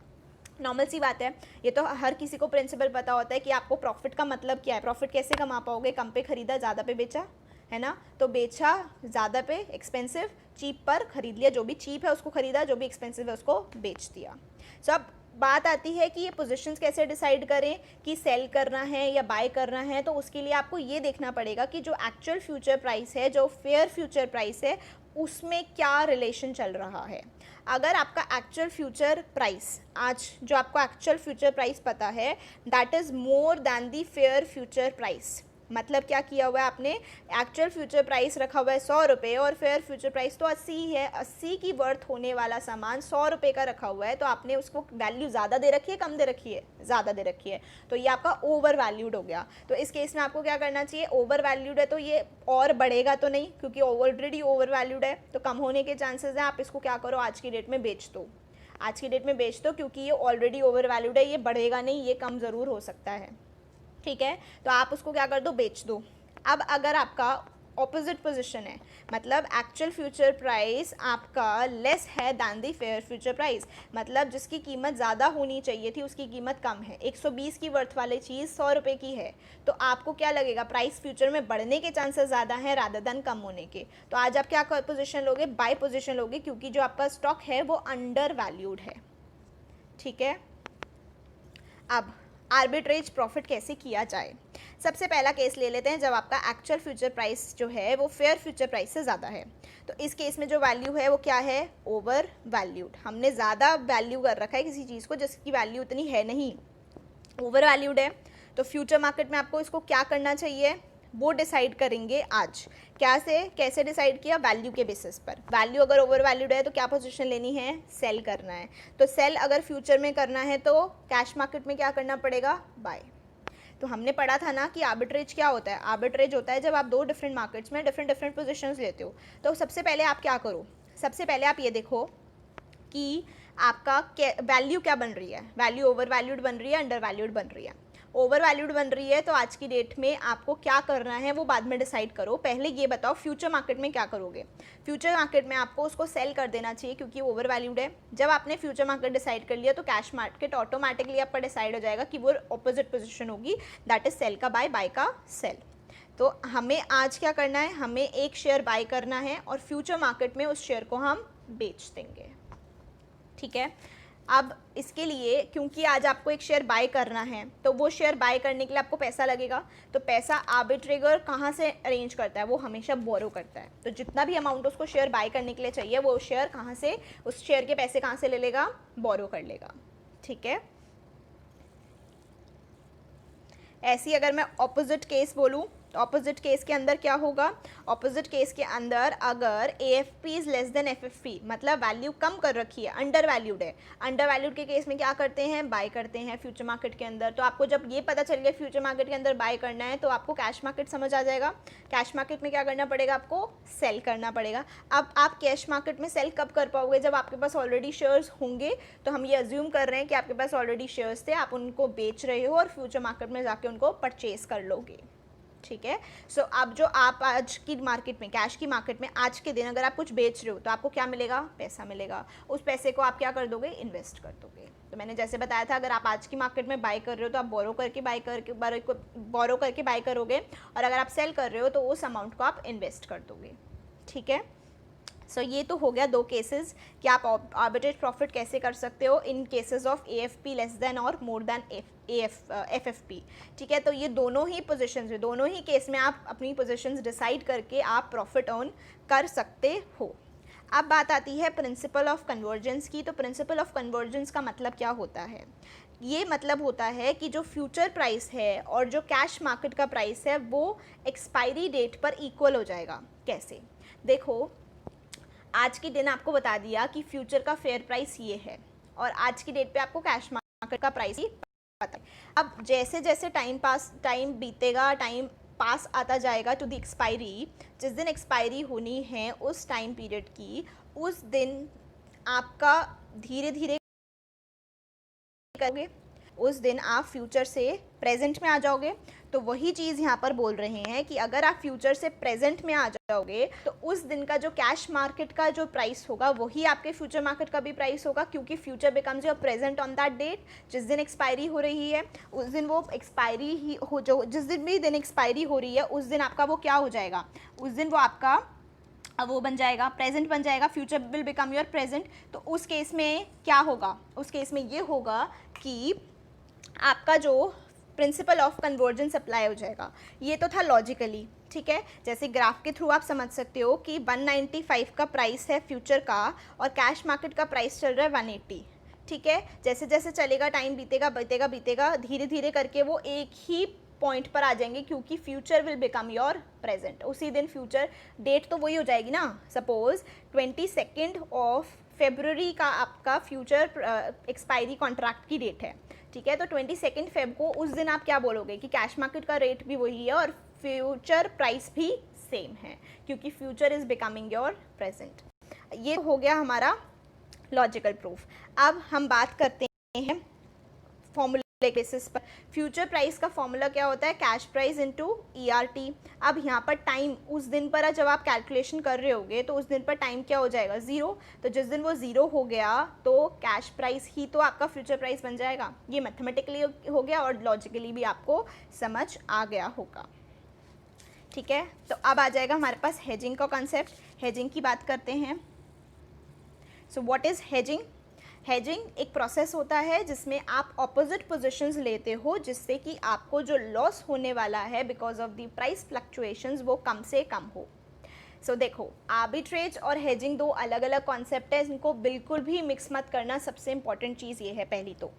नॉर्मल सी बात है, ये तो हर किसी को प्रिंसिपल पता होता है कि आपको प्रॉफिट का मतलब क्या है। प्रॉफिट कैसे कमा पाओगे, कम पे खरीदा ज़्यादा पे बेचा, है ना, तो बेचा ज़्यादा पे एक्सपेंसिव, चीप पर खरीद लिया, जो भी चीप है उसको खरीदा, जो भी एक्सपेंसिव है उसको बेच दिया। सो अब बात आती है कि ये पोजीशंस कैसे डिसाइड करें कि सेल करना है या बाय करना है। तो उसके लिए आपको ये देखना पड़ेगा कि जो एक्चुअल फ्यूचर प्राइस है, जो फेयर फ्यूचर प्राइस है, उसमें क्या रिलेशन चल रहा है। अगर आपका एक्चुअल फ्यूचर प्राइस, आज जो आपको एक्चुअल फ्यूचर प्राइस पता है, that is more than the fair future price, मतलब क्या किया हुआ है आपने, एक्चुअल फ्यूचर प्राइस रखा हुआ है 100 रुपये और फेयर फ्यूचर प्राइस तो 80 ही है, 80 की वर्थ होने वाला सामान 100 रुपये का रखा हुआ है, तो आपने उसको वैल्यू ज़्यादा दे रखी है, कम दे रखी है, ज़्यादा दे रखी है, तो ये आपका ओवर वैल्यूड हो गया। तो इस केस में आपको क्या करना चाहिए, ओवर वैल्यूड है तो ये और बढ़ेगा तो नहीं, क्योंकि ऑलरेडी ओवर वैल्यूड है, तो कम होने के चांसेस हैं। आप इसको क्या करो, आज की डेट में बेच दो, आज की डेट में बेच दो, क्योंकि ये ऑलरेडी ओवर वैल्यूड है, ये बढ़ेगा नहीं, ये कम ज़रूर हो सकता है, ठीक है। तो आप उसको क्या कर दो, बेच दो। अब अगर आपका ऑपोजिट पोजीशन है, मतलब एक्चुअल फ्यूचर प्राइस आपका लेस है than the fair future price, मतलब जिसकी कीमत ज़्यादा होनी चाहिए थी उसकी कीमत कम है, 120 की वर्थ वाली चीज़ 100 रुपये की है, तो आपको क्या लगेगा, प्राइस फ्यूचर में बढ़ने के चांसेस ज़्यादा हैं रादर दैन कम होने के। तो आज आप क्या पोजीशन लोगे, बाय पोजीशन लोगे, क्योंकि जो आपका स्टॉक है वो अंडर वैल्यूड है, ठीक है। अब आर्बिट्रेज प्रॉफिट कैसे किया जाए, सबसे पहला केस ले लेते हैं जब आपका एक्चुअल फ्यूचर प्राइस जो है वो फेयर फ्यूचर प्राइस से ज़्यादा है। तो इस केस में जो वैल्यू है वो क्या है, ओवर वैल्यूड, हमने ज़्यादा वैल्यू कर रखा है किसी चीज़ को जिसकी वैल्यू उतनी है नहीं, ओवर वैल्यूड है। तो फ्यूचर मार्केट में आपको इसको क्या करना चाहिए, वो डिसाइड करेंगे आज। कैसे डिसाइड किया, वैल्यू के बेसिस पर। वैल्यू अगर ओवर वैल्यूड है तो क्या पोजीशन लेनी है, सेल करना है। तो सेल अगर फ्यूचर में करना है तो कैश मार्केट में क्या करना पड़ेगा, बाय। तो हमने पढ़ा था ना कि आर्बिट्रेज क्या होता है, आर्बिट्रेज होता है जब आप दो डिफरेंट मार्केट्स में डिफरेंट पोजीशंस लेते हो। तो सबसे पहले आप क्या करो, सबसे पहले आप ये देखो कि आपका वैल्यू क्या बन रही है, वैल्यू ओवर वैल्यूड बन रही है, अंडर वैल्यूड बन रही है। ओवर वैल्यूड बन रही है तो आज की डेट में आपको क्या करना है वो बाद में डिसाइड करो, पहले ये बताओ फ्यूचर मार्केट में क्या करोगे। फ्यूचर मार्केट में आपको उसको सेल कर देना चाहिए क्योंकि ओवर वैल्यूड है। जब आपने फ्यूचर मार्केट डिसाइड कर लिया तो कैश मार्केट ऑटोमेटिकली आपका डिसाइड हो जाएगा कि वो ऑपोजिट पोजिशन होगी, दैट इज सेल का बाय, बाय का सेल। तो हमें आज क्या करना है, हमें एक शेयर बाय करना है और फ्यूचर मार्केट में उस शेयर को हम बेच देंगे, ठीक है। अब इसके लिए क्योंकि आज आपको एक शेयर बाय करना है तो वो शेयर बाय करने के लिए आपको पैसा लगेगा, तो पैसा आर्बिट्रेटर कहाँ से अरेंज करता है, वो हमेशा बोरो करता है। तो जितना भी अमाउंट उसको शेयर बाय करने के लिए चाहिए वो शेयर कहाँ से, उस शेयर के पैसे कहाँ से ले लेगा, बोरो कर लेगा, ठीक है। ऐसी अगर मैं ऑपोजिट केस बोलूँ, ऑपोजिट केस के अंदर क्या होगा, ऑपोजिट केस के अंदर अगर AFP is less than FFP, मतलब वैल्यू कम कर रखी है, अंडर वैल्यूड है, अंडर वैल्यूड के केस में क्या करते हैं, बाय करते हैं फ्यूचर मार्केट के अंदर। तो आपको जब ये पता चल गया फ्यूचर मार्केट के अंदर बाय करना है तो आपको कैश मार्केट समझ आ जाएगा। कैश मार्केट में क्या करना पड़ेगा, आपको सेल करना पड़ेगा। अब आप कैश मार्केट में सेल कब कर पाओगे, जब आपके पास ऑलरेडी शेयर्स होंगे। तो हम ये अज्यूम कर रहे हैं कि आपके पास ऑलरेडी शेयर्स थे, आप उनको बेच रहे हो और फ्यूचर मार्केट में जाके उनको परचेज कर लोगे, ठीक है। सो अब जो आप आज की मार्केट में, कैश की मार्केट में आज के दिन अगर आप कुछ बेच रहे हो तो आपको क्या मिलेगा, पैसा मिलेगा। उस पैसे को आप क्या कर दोगे, इन्वेस्ट कर दोगे। तो मैंने जैसे बताया था अगर आप आज की मार्केट में बाय कर रहे हो तो आप बोरो करके बाय करोगे, और अगर आप सेल कर रहे हो तो उस अमाउंट को आप इन्वेस्ट कर दोगे, ठीक है। सो ये तो हो गया दो केसेस कि आप आर्बिट्रेज प्रॉफिट कैसे कर सकते हो in cases of AFP less than और मोर देन FFP, ठीक है। तो ये दोनों ही पोजीशंस है, दोनों ही केस में आप अपनी पोजीशंस डिसाइड करके आप प्रॉफिट अर्न कर सकते हो। अब बात आती है प्रिंसिपल ऑफ कन्वर्जेंस की। तो प्रिंसिपल ऑफ कन्वर्जेंस का मतलब क्या होता है, ये मतलब होता है कि जो फ्यूचर प्राइस है और जो कैश मार्केट का प्राइस है वो एक्सपायरी डेट पर इक्वल हो जाएगा। कैसे, देखो आज की दिन आपको बता दिया कि फ्यूचर का फेयर प्राइस ये है और आज की डेट पे आपको कैश मार्केट का प्राइस ही पता है। अब जैसे जैसे टाइम बीतेगा, टाइम पास आता जाएगा टू द एक्सपायरी, जिस दिन एक्सपायरी होनी है उस टाइम पीरियड की, उस दिन आपका धीरे धीरे करोगे, उस दिन आप फ्यूचर से प्रेजेंट में आ जाओगे। तो वही चीज़ यहाँ पर बोल रहे हैं कि अगर आप फ्यूचर से प्रेजेंट में आ जाओगे तो उस दिन का जो कैश मार्केट का जो प्राइस होगा वही आपके फ्यूचर मार्केट का भी प्राइस होगा, क्योंकि future becomes your present on that date. जिस दिन एक्सपायरी हो रही है उस दिन वो एक्सपायरी ही हो, जो जिस दिन भी दिन एक्सपायरी हो रही है उस दिन आपका वो क्या हो जाएगा, उस दिन वो आपका वो बन जाएगा, प्रेजेंट बन जाएगा, future will become your present. तो उस केस में क्या होगा, उस केस में ये होगा कि आपका जो प्रिंसिपल ऑफ कन्वर्जेंस अप्लाई हो जाएगा। ये तो था लॉजिकली, ठीक है। जैसे ग्राफ के थ्रू आप समझ सकते हो कि 195 का प्राइस है फ्यूचर का और कैश मार्केट का प्राइस चल रहा है 180, ठीक है। जैसे जैसे चलेगा टाइम बीतेगा बीतेगा बीतेगा धीरे धीरे करके वो एक ही पॉइंट पर आ जाएंगे, क्योंकि future will become your present. उसी दिन फ्यूचर डेट तो वही हो जाएगी ना। सपोज 22 ऑफ फेब्रुवरी का आपका फ्यूचर एक्सपायरी कॉन्ट्रैक्ट की डेट है, ठीक है। तो 22 फेब को उस दिन आप क्या बोलोगे कि कैश मार्केट का रेट भी वही है और फ्यूचर प्राइस भी सेम है, क्योंकि future is becoming your present. ये हो गया हमारा लॉजिकल प्रूफ। अब हम बात करते हैं फॉर्मूले बेसिस पर। फ्यूचर प्राइस का फॉर्मूला क्या होता है, कैश प्राइस इनटू ERT। अब यहाँ पर टाइम उस दिन पर जब आप कैलकुलेशन कर रहे होगे तो उस दिन पर टाइम क्या हो जाएगा, 0। तो जिस दिन वो 0 हो गया तो कैश प्राइस ही तो आपका फ्यूचर प्राइस बन जाएगा। ये मैथमेटिकली हो गया और लॉजिकली भी आपको समझ आ गया होगा, ठीक है। तो अब आ जाएगा हमारे पास हेजिंग का कॉन्सेप्ट। हेजिंग की बात करते हैं। So what is hedging? Hedging एक प्रोसेस होता है जिसमें आप ऑपोजिट पोजीशंस लेते हो, जिससे कि आपको जो लॉस होने वाला है because of the price fluctuations वो कम से कम हो। सो देखो, आर्बिट्रेज और हेजिंग दो अलग अलग कॉन्सेप्ट है, इनको बिल्कुल भी मिक्स मत करना। सबसे इंपॉर्टेंट चीज़ ये है पहली तो,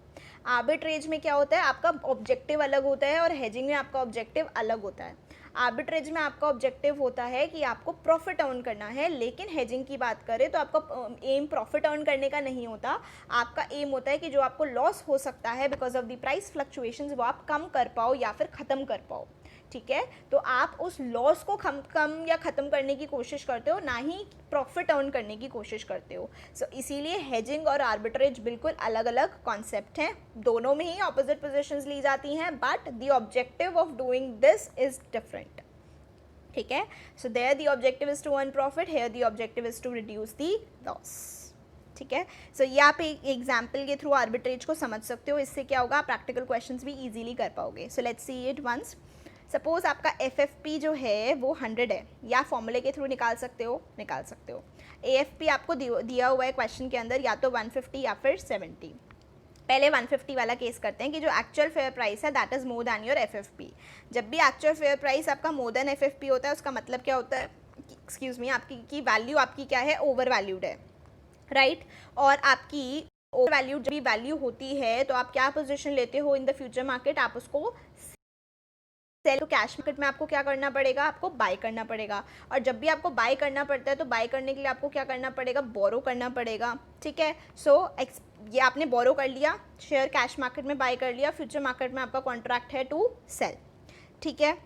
आर्बिट्रेज में क्या होता है, आपका ऑब्जेक्टिव अलग होता है और हेजिंग में आपका ऑब्जेक्टिव अलग होता है। आर्बिट्रेज में आपका ऑब्जेक्टिव होता है कि आपको प्रॉफिट अर्न करना है, लेकिन हेजिंग की बात करें तो आपका एम प्रॉफिट अर्न करने का नहीं होता। आपका एम होता है कि जो आपको लॉस हो सकता है because of the price fluctuations वो आप कम कर पाओ या फिर ख़त्म कर पाओ, ठीक है। तो आप उस लॉस को कम या ख़त्म करने की कोशिश करते हो, ना ही प्रॉफिट अर्न करने की कोशिश करते हो। सो इसीलिए हेजिंग और आर्बिट्रेज बिल्कुल अलग अलग कॉन्सेप्ट हैं। दोनों में ही ऑपोजिट पोजीशंस ली जाती हैं, but the objective of doing this is different, ठीक है। So there the objective is to earn profit, here the objective is to reduce the loss, ठीक है। सो ये आप एक एग्जाम्पल के थ्रू आर्बिट्रेज को समझ सकते हो। इससे क्या होगा, प्रैक्टिकल क्वेश्चंस भी इजीली कर पाओगे। So let's see it once. Suppose आपका FFP जो है वो 100 है, या फॉर्मूले के थ्रू निकाल सकते हो। AFP आपको दिया हुआ है क्वेश्चन के अंदर, या तो 150 या फिर 70। पहले 150 वाला केस करते हैं कि जो एक्चुअल फेयर प्राइस है that is more than your FFP। जब भी एक्चुअल फेयर प्राइस आपका मोर दैन FFP होता है उसका मतलब क्या होता है, एक्सक्यूज मी, आपकी की वैल्यू आपकी क्या है, ओवर वैल्यूड है, राइट। और आपकी ओवर वैल्यूड जब भी वैल्यू होती है तो आप क्या पोजीशन लेते हो इन द फ्यूचर मार्केट, आप उसको सेल। तो कैश मार्केट में आपको क्या करना पड़ेगा, आपको बाय करना पड़ेगा। और जब भी आपको बाय करना पड़ता है तो बाय करने के लिए आपको क्या करना पड़ेगा, बोरो करना पड़ेगा, ठीक है। सो ये आपने बोरो कर लिया, शेयर कैश मार्केट में बाय कर लिया, फ्यूचर मार्केट में आपका कॉन्ट्रैक्ट है टू सेल, ठीक है।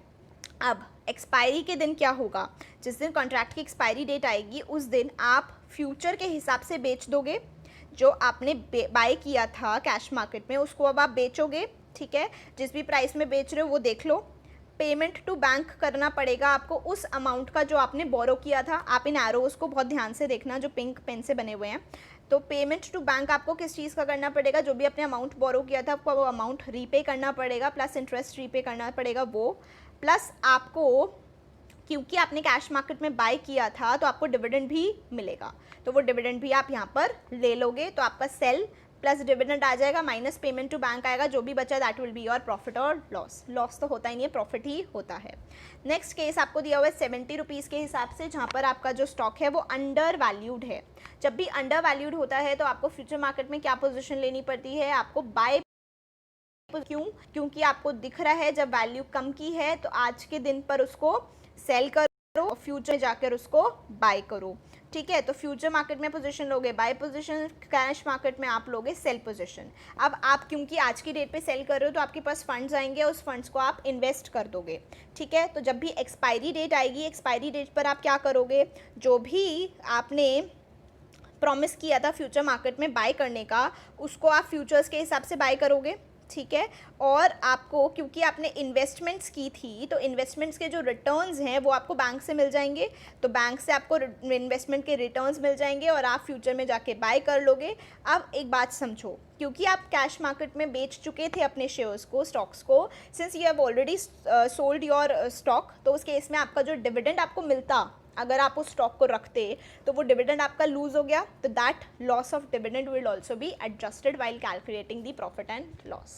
अब एक्सपायरी के दिन क्या होगा, जिस दिन कॉन्ट्रैक्ट की एक्सपायरी डेट आएगी उस दिन आप फ्यूचर के हिसाब से बेच दोगे। जो आपने बाय किया था कैश मार्केट में उसको अब आप बेचोगे, ठीक है। जिस भी प्राइस में बेच रहे हो वो देख लो। पेमेंट टू बैंक करना पड़ेगा आपको उस अमाउंट का जो आपने बोरो किया था। आप इन एरोज को बहुत ध्यान से देखना जो पिंक पेन से बने हुए हैं। तो पेमेंट टू बैंक आपको किस चीज़ का करना पड़ेगा, जो भी आपने अमाउंट बोरो किया था आपको वो अमाउंट रीपे करना पड़ेगा, प्लस इंटरेस्ट रीपे करना पड़ेगा वो, प्लस आपको क्योंकि आपने कैश मार्केट में बाय किया था तो आपको डिविडेंड भी मिलेगा, तो वो डिविडेंड भी आप यहाँ पर ले लोगे। तो आपका सेल प्लस डिविडेंड आ जाएगा माइनस पेमेंट टू बैंक आएगा, जो भी बचा that will be your profit और लॉस। लॉस तो होता ही नहीं है, प्रॉफिट ही होता है। नेक्स्ट केस आपको दिया हुआ है 70 रुपीज़ के हिसाब से, जहाँ पर आपका जो स्टॉक है वो अंडर वैल्यूड है। जब भी अंडर वैल्यूड होता है तो आपको फ्यूचर मार्केट में क्या पोजीशन लेनी पड़ती है, आपको बाय। क्योंकि आपको दिख रहा है जब वैल्यू कम की है तो आज के दिन पर उसको सेल करो, फ्यूचर जाकर उसको बाय करो, ठीक है। तो फ्यूचर मार्केट में पोजीशन लोगे बाय पोजीशन, कैश मार्केट में आप लोगे सेल पोजीशन। अब आप क्योंकि आज की डेट पे सेल कर रहे हो तो आपके पास फंड्स आएंगे, उस फंड्स को आप इन्वेस्ट कर दोगे, ठीक है। तो जब भी एक्सपायरी डेट आएगी, एक्सपायरी डेट पर आप क्या करोगे, जो भी आपने प्रॉमिस किया था फ्यूचर मार्केट में बाय करने का उसको आप फ्यूचर्स के हिसाब से बाय करोगे, ठीक है। और आपको क्योंकि आपने इन्वेस्टमेंट्स की थी तो इन्वेस्टमेंट्स के जो रिटर्न्स हैं वो आपको बैंक से मिल जाएंगे, तो बैंक से आपको इन्वेस्टमेंट के रिटर्न्स मिल जाएंगे और आप फ्यूचर में जाके बाय कर लोगे। अब एक बात समझो, क्योंकि आप कैश मार्केट में बेच चुके थे अपने शेयर्स को, स्टॉक्स को, since you have already sold your stock, तो उस केस में आपका जो डिविडेंड आपको मिलता अगर आप उस स्टॉक को रखते तो वो डिविडेंड आपका लूज हो गया, तो that loss of dividend will also be adjusted while calculating the profit and loss.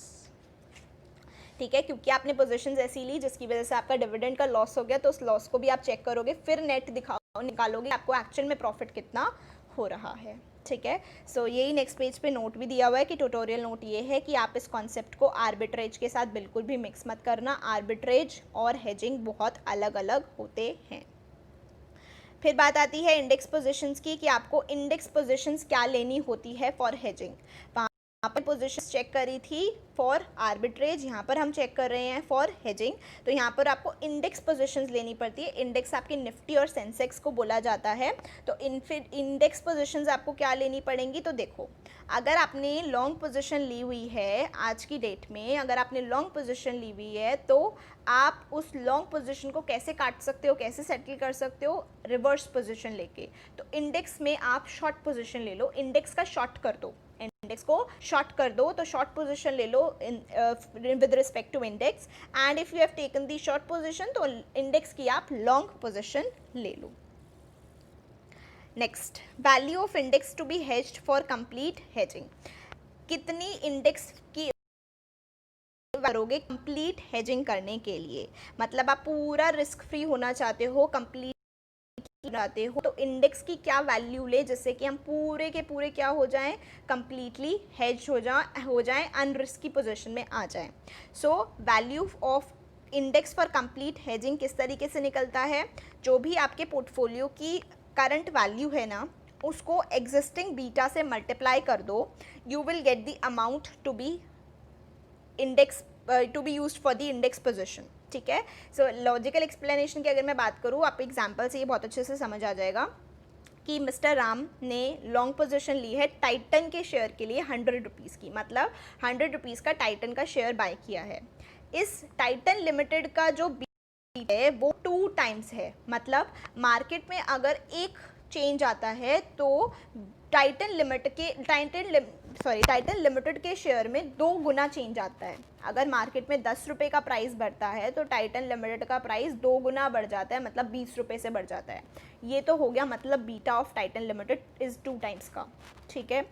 ठीक है, क्योंकि आपने पोजीशंस ऐसी ली जिसकी वजह से आपका डिविडेंड का लॉस हो गया, तो उस लॉस को भी आप चेक करोगे, फिर नेट निकालोगे आपको एक्चुअल में प्रॉफिट कितना हो रहा है। ठीक है, सो यही नेक्स्ट पेज पे नोट भी दिया हुआ है कि ट्यूटोरियल नोट ये है कि आप इस कॉन्सेप्ट को आर्बिट्रेज के साथ बिल्कुल भी मिक्स मत करना। आर्बिट्रेज और हेजिंग बहुत अलग अलग होते हैं। फिर बात आती है इंडेक्स पोजीशंस की, कि आपको इंडेक्स पोजीशंस क्या लेनी होती है फॉर हेजिंग। वहाँ पर पोजीशंस चेक करी थी फॉर आर्बिट्रेज, यहाँ पर हम चेक कर रहे हैं फॉर हेजिंग। तो यहाँ पर आपको इंडेक्स पोजीशंस लेनी पड़ती है। इंडेक्स आपके निफ्टी और सेंसेक्स को बोला जाता है। तो इंडेक्स पोजीशंस आपको क्या लेनी पड़ेंगी, तो देखो अगर आपने लॉन्ग पोजीशन ली हुई है आज की डेट में, अगर आपने लॉन्ग पोजीशन ली हुई है तो आप उस लॉन्ग पोजीशन को कैसे काट सकते हो, कैसे सेटल कर सकते हो, रिवर्स पोजीशन लेके। तो इंडेक्स में आप शॉर्ट पोजीशन ले लो, इंडेक्स का शॉर्ट कर दो, इंडेक्स को शॉर्ट कर दो, तो शॉर्ट पोजीशन ले लो with respect to index, and if you have taken the short position तो इंडेक्स की आप लॉन्ग पोजीशन ले लो। Next, value of index to be hedged for complete hedging. कितनी इंडेक्स की करोगे कंप्लीट हेजिंग करने के लिए, मतलब आप पूरा रिस्क फ्री होना चाहते हो, कंप्लीट चाहते हो, तो इंडेक्स की क्या वैल्यू ले जिससे कि हम पूरे के पूरे क्या हो जाएं, कंप्लीटली हेज हो जाएं, अनरिस्की पोजीशन में आ जाएं। So value of index for complete hedging किस तरीके से निकलता है, जो भी आपके पोर्टफोलियो की करंट वैल्यू है ना उसको एग्जिस्टिंग बीटा से मल्टीप्लाई कर दो, you will get the amount to be index to be used for the index position. ठीक है, सो लॉजिकल एक्सप्लेनेशन की अगर मैं बात करूँ, आप एग्जांपल से ये बहुत अच्छे से समझ आ जाएगा कि मिस्टर राम ने लॉन्ग पोजीशन ली है टाइटन के शेयर के लिए 100 रुपीज़ की, मतलब 100 रुपीज़ का टाइटन का शेयर बाय किया है। इस टाइटन लिमिटेड का जो बीट है वो 2 टाइम्स है, मतलब मार्केट में अगर एक चेंज आता है तो टाइटन लिमिटेड के शेयर में 2 गुना चेंज आता है। अगर मार्केट में 10 रुपये का प्राइस बढ़ता है तो टाइटन लिमिटेड का प्राइस 2 गुना बढ़ जाता है, मतलब 20 रुपये से बढ़ जाता है। ये तो हो गया, मतलब beta of Titan limited is 2 times का। ठीक है,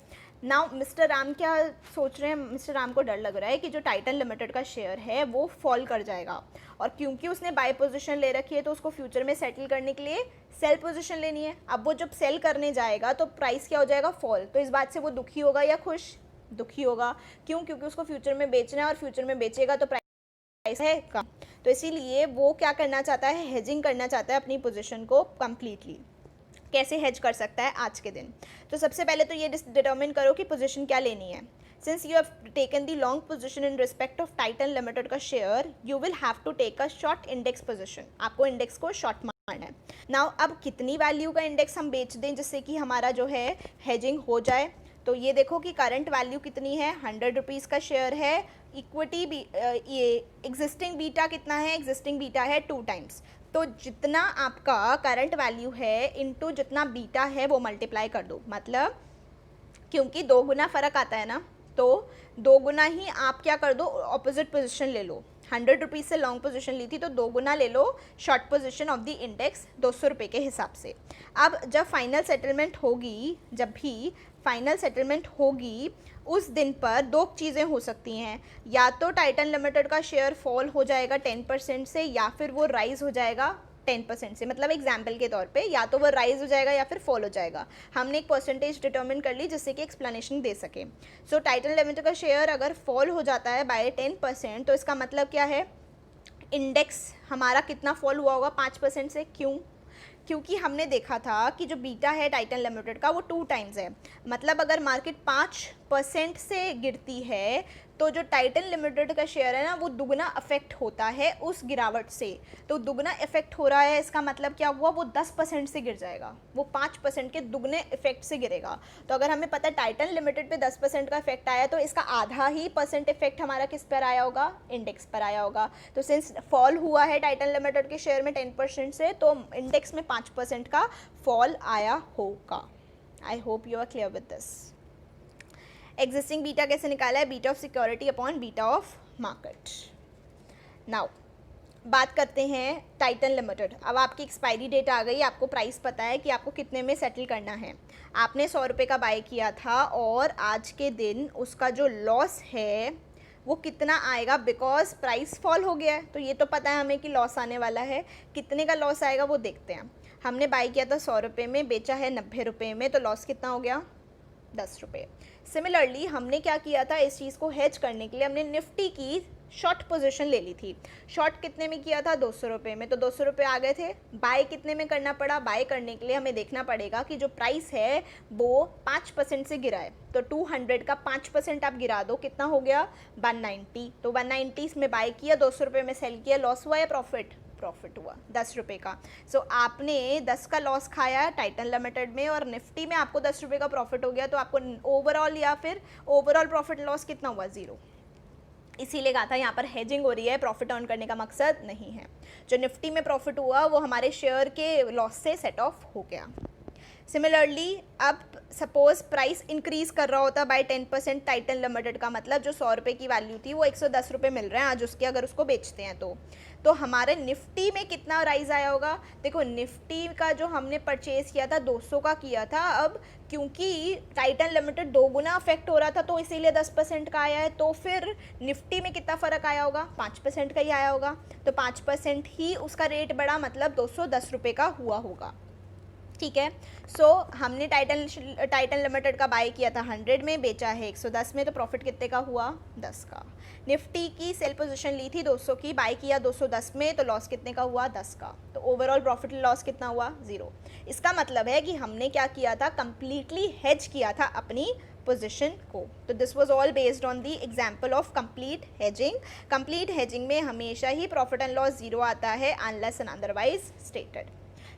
नाउ मिस्टर राम क्या सोच रहे हैं, मिस्टर राम को डर लग रहा है कि जो टाइटन लिमिटेड का शेयर है वो फॉल कर जाएगा, और क्योंकि उसने बाय पोजीशन ले रखी है तो उसको फ्यूचर में सेटल करने के लिए सेल पोजीशन लेनी है। अब वो जब सेल करने जाएगा तो प्राइस क्या हो जाएगा, फॉल। तो इस बात से वो दुखी होगा या खुश, दुखी होगा। क्यों, क्योंकि उसको फ्यूचर में बेचना है और फ्यूचर में बेचेगा तो प्राइस है कम, तो इसीलिए वो क्या करना चाहता है, हेजिंग करना चाहता है अपनी पोजीशन को कंप्लीटली। कैसे हेज कर सकता है आज के दिन, तो सबसे पहले तो ये डिटर्मिन करो कि पोजीशन क्या लेनी है। Since you have taken the long position in respect of Titan Limited का share, you will have to take a short index position, आपको इंडेक्स को शॉर्ट मारना है। नाउ अब कितनी वैल्यू का इंडेक्स हम बेच दें जिससे कि हमारा जो है हेजिंग हो जाए, तो ये देखो कि करंट वैल्यू कितनी है, 100 रुपीज़ का शेयर है, इक्विटी भी ये एग्जिस्टिंग बीटा कितना है, एग्जिस्टिंग बीटा है 2 टाइम्स, तो जितना आपका करंट वैल्यू है इनटू जितना बीटा है वो मल्टीप्लाई कर दो, मतलब क्योंकि 2 गुना फ़र्क आता है ना, तो 2 गुना ही आप क्या कर दो, ऑपोजिट पोजीशन ले लो। 100 रुपीज़ से लॉन्ग पोजीशन ली थी तो 2 गुना ले लो short position of the index 200 रुपये के हिसाब से। अब जब फाइनल सेटलमेंट होगी, जब भी फाइनल सेटलमेंट होगी उस दिन पर 2 चीज़ें हो सकती हैं, या तो टाइटन लिमिटेड का शेयर फॉल हो जाएगा 10% से, या फिर वो राइज हो जाएगा 10% से। मतलब एग्जाम्पल के तौर पे या तो वो राइज हो जाएगा या फिर फॉल हो जाएगा। हमने एक परसेंटेज डिटर्मिन कर ली जिससे कि एक्सप्लेनेशन दे सके। सो टाइटन लिमिटेड का शेयर अगर फॉल हो जाता है बाय 10%, तो इसका मतलब क्या है, इंडेक्स हमारा कितना फॉल हुआ होगा, 5% से। क्यों, क्योंकि हमने देखा था कि जो बीटा है टाइटन लिमिटेड का वो 2 टाइम्स है, मतलब अगर मार्केट 5% से गिरती है तो जो टाइटन लिमिटेड का शेयर है ना वो दुगना अफेक्ट होता है उस गिरावट से। तो दुगना इफेक्ट हो रहा है, इसका मतलब क्या हुआ, वो 10% से गिर जाएगा, वो 5% के दुगने इफेक्ट से गिरेगा। तो अगर हमें पता है टाइटन लिमिटेड पे 10% का इफेक्ट आया तो इसका आधा ही परसेंट इफेक्ट हमारा किस पर आया होगा, इंडेक्स पर आया होगा। तो सिंस फॉल हुआ है टाइटन लिमिटेड के शेयर में 10% से, तो इंडेक्स में 5% का फॉल आया होगा। I hope you are clear with this. Existing beta कैसे निकाला है, beta of security upon beta of market. Now बात करते हैं टाइटन लिमिटेड। अब आपकी एक्सपायरी डेट आ गई, आपको प्राइस पता है कि आपको कितने में सेटल करना है। आपने 100 रुपये का बाय किया था और आज के दिन उसका जो लॉस है वो कितना आएगा, बिकॉज प्राइस फॉल हो गया है। तो ये तो पता है हमें कि लॉस आने वाला है, कितने का लॉस आएगा वो देखते हैं। हमने बाय किया था 100 रुपये में, बेचा है 90 रुपये में, तो लॉस कितना हो गया, 10 रुपये। सिमिलरली हमने क्या किया था, इस चीज़ को हेज करने के लिए हमने निफ्टी की शॉर्ट पोजीशन ले ली थी। शॉर्ट कितने में किया था, 200 रुपये में, तो 200 रुपये आ गए थे। बाय कितने में करना पड़ा, बाय करने के लिए हमें देखना पड़ेगा कि जो प्राइस है वो 5% से गिरा है। तो 200 का 5% आप गिरा दो, कितना हो गया, 190। तो 190 में बाय किया, 200 रुपये में सेल किया, लॉस हुआ या प्रॉफिट, प्रॉफिट हुआ 10 रुपये का। सो आपने 10 का लॉस खाया टाइटन लिमिटेड में और निफ्टी में आपको 10 रुपये का प्रॉफिट हो गया। तो आपको ओवरऑल या फिर ओवरऑल प्रॉफिट लॉस कितना हुआ, 0। इसीलिए कहा था यहाँ पर हेजिंग हो रही है, प्रॉफिट अर्न करने का मकसद नहीं है। जो निफ्टी में प्रॉफिट हुआ वो हमारे शेयर के लॉस से सेट ऑफ हो गया। सिमिलरली अब सपोज प्राइस इंक्रीज कर रहा होता बाय 10% टाइटन लिमिटेड का, मतलब जो 100 रुपये की वैल्यू थी वो 110 रुपये मिल रहे हैं आज उसके, अगर उसको बेचते हैं तो हमारे निफ्टी में कितना राइज आया होगा। देखो निफ्टी का जो हमने परचेज किया था 200 का किया था, अब क्योंकि टाइटन लिमिटेड 2 गुना अफेक्ट हो रहा था तो इसीलिए 10% का आया है। तो फिर निफ्टी में कितना फ़र्क आया होगा, 5% का ही आया होगा। तो 5% ही उसका रेट बढ़ा, मतलब 210 रुपये का हुआ होगा। ठीक है, सो हमने टाइटन लिमिटेड का बाय किया था 100 में, बेचा है 110 में, तो प्रॉफिट कितने का हुआ, 10 का। निफ्टी की सेल पोजीशन ली थी 200 की, बाय किया 210 में, तो लॉस कितने का हुआ, 10 का। तो ओवरऑल प्रॉफिट लॉस कितना हुआ, 0। इसका मतलब है कि हमने क्या किया था, कंप्लीटली हेज किया था अपनी पोजीशन को। तो this was all based on the example of complete hedging. Complete hedging में हमेशा ही प्रॉफिट एंड लॉस 0 आता है अनलेस एंड अदरवाइज स्टेटेड।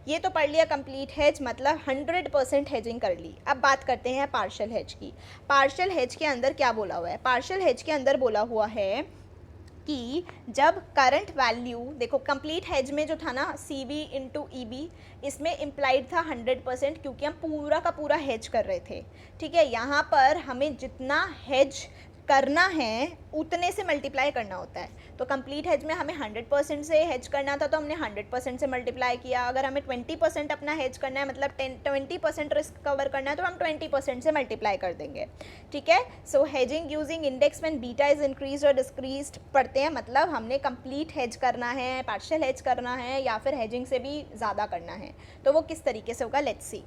ये तो पढ़ लिया कंप्लीट हेज, मतलब 100% हेजिंग कर ली। अब बात करते हैं पार्शियल हेज की। पार्शियल हेज के अंदर क्या बोला हुआ है, पार्शियल हेज के अंदर बोला हुआ है कि जब करंट वैल्यू, देखो कंप्लीट हेज में जो था ना CV इंटू EB, इसमें इम्प्लाइड था 100% क्योंकि हम पूरा का पूरा हेज कर रहे थे। ठीक है, यहाँ पर हमें जितना हेज करना है उतने से मल्टीप्लाई करना होता है। तो कंप्लीट हेज में हमें 100% से हेज करना था तो हमने 100% से मल्टीप्लाई किया। अगर हमें 20% अपना हेज करना है, मतलब 20% रिस्क कवर करना है, तो हम 20% से मल्टीप्लाई कर देंगे। ठीक है, so hedging using index when beta is increase और डिक्रीज पढ़ते हैं, मतलब हमने कंप्लीट हेज करना है, पार्शियल हेज करना है, या फिर हेजिंग से भी ज़्यादा करना है। तो वो किस तरीके से होगा, लेट्स सी।